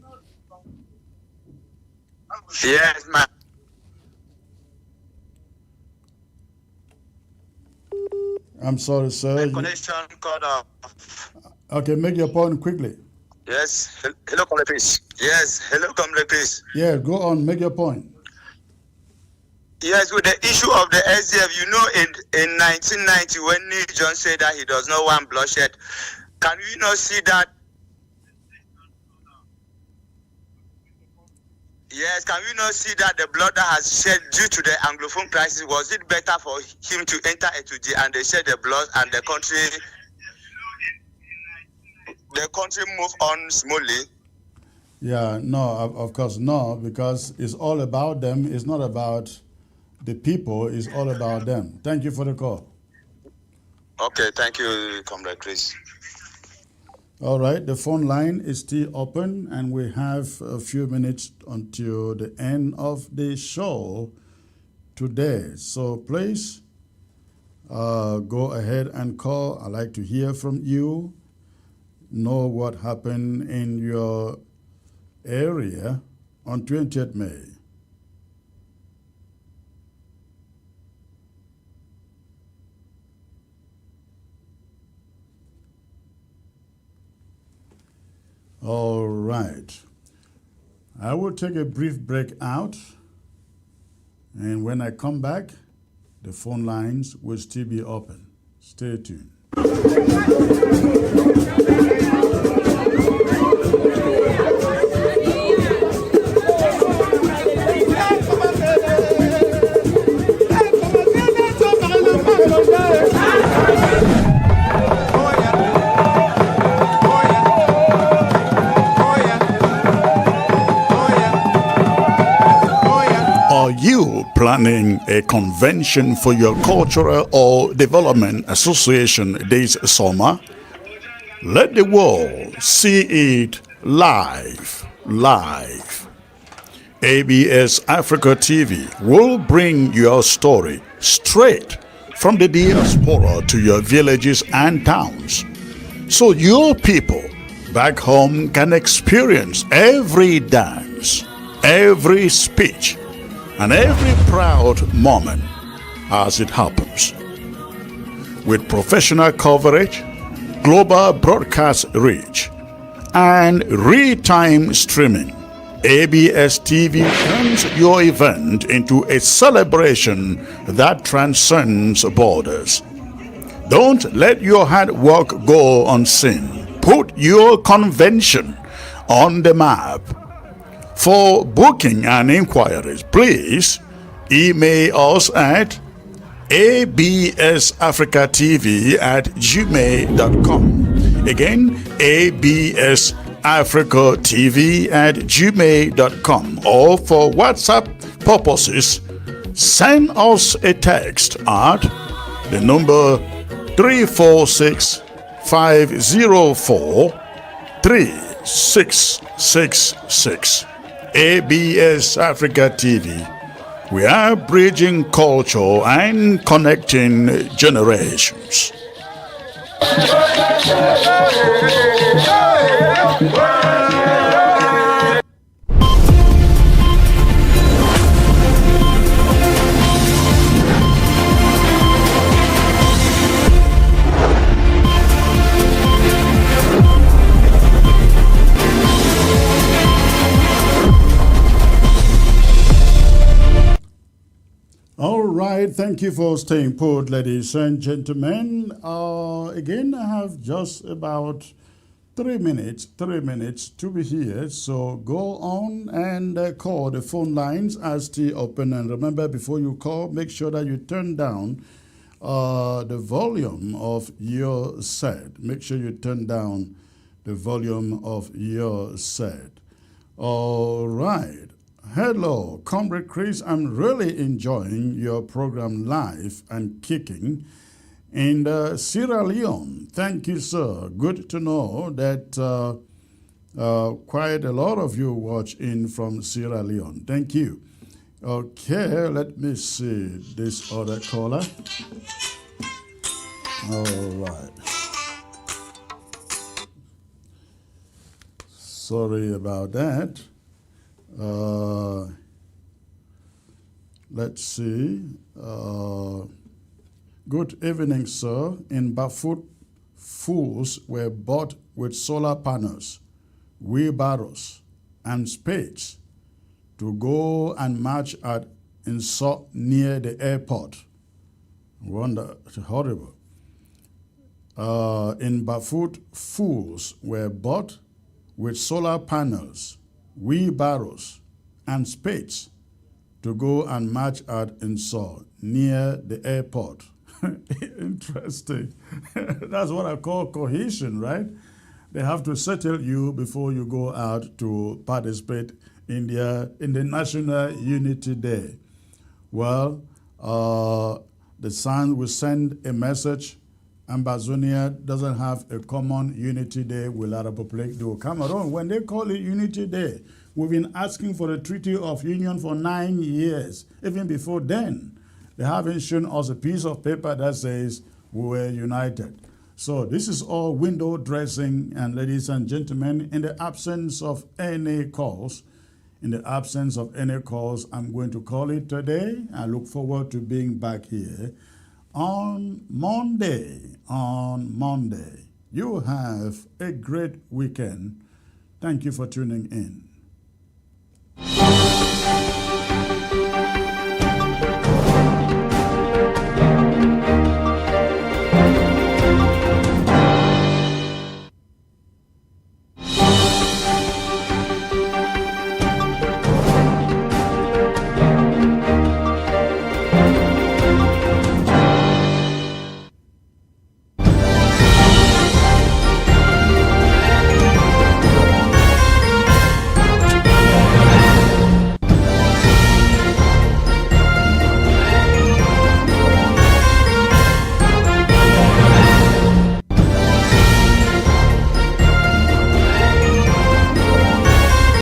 Yes, ma'am. I'm sorry, sir. The connection cut off. Okay, make your point quickly. Yes. Hello, Comrade Chris. Yes. Hello, Comrade Chris. Yeah, go on. Make your point. Yes, with the issue of the SDF, you know, in 1990, when Neil John said that he does not want bloodshed, can we not see that? Yes, can we not see that the blood that has shed due to the Anglophone crisis, was it better for him to enter Etuji and they shed the blood and the country move on smoothly? Yeah, no, of course no, because it's all about them. It's not about the people. It's all about them. Thank you for the call. Okay, thank you, Comrade Chris. All right, the phone line is still open, and we have a few minutes until the end of the show today. So please go ahead and call. I'd like to hear from you, know what happened in your area on 20th May. All right. I will take a brief break out, and when I come back, the phone lines will still be open. Stay tuned. Are you planning a convention for your cultural or development association this summer? Let the world see it live. ABS Africa TV will bring your story straight from the diaspora to your villages and towns, so your people back home can experience every dance, every speech, and every proud moment as it happens. With professional coverage, global broadcast reach, and real-time streaming, ABS TV turns your event into a celebration that transcends borders. Don't let your hard work go unseen. Put your convention on the map. For booking and inquiries, please email us at absafricatv@gmail.com. Again, absafricatv@gmail.com. Or for WhatsApp purposes, send us a text at the number 346-504-3666. ABS Africa TV. We are bridging culture and connecting generations. All right, thank you for staying put, ladies and gentlemen. Again, I have just about 3 minutes to be here. So go on and call. The phone lines are still open. And remember, before you call, make sure that you turn down the volume of your set. Make sure you turn down the volume of your set. All right. Hello, Comrade Chris. I'm really enjoying your program live and kicking in Sierra Leone. Thank you, sir. Good to know that quite a lot of you watch in from Sierra Leone. Thank you. Okay, let me see this other caller. All right. Sorry about that. Let's see. Good evening, sir. In Bafut, fools were bought with solar panels, wheelbarrows, and spades to go and march at Insult near the airport. Wonder, horrible. In Bafut, fools were bought with solar panels, wheelbarrows, and spades to go and march at Insult near the airport. Interesting. That's what I call cohesion, right? They have to settle you before you go out to participate in the National Unity Day. Well, the Sun will send a message. Ambazonia doesn't have a common Unity Day with la République du Cameroon. When they call it Unity Day, we've been asking for a Treaty of Union for 9 years. Even before then, they haven't shown us a piece of paper that says we were united. So this is all window dressing, and ladies and gentlemen, in the absence of any calls, I'm going to call it today. I look forward to being back here on Monday. You have a great weekend. Thank you for tuning in.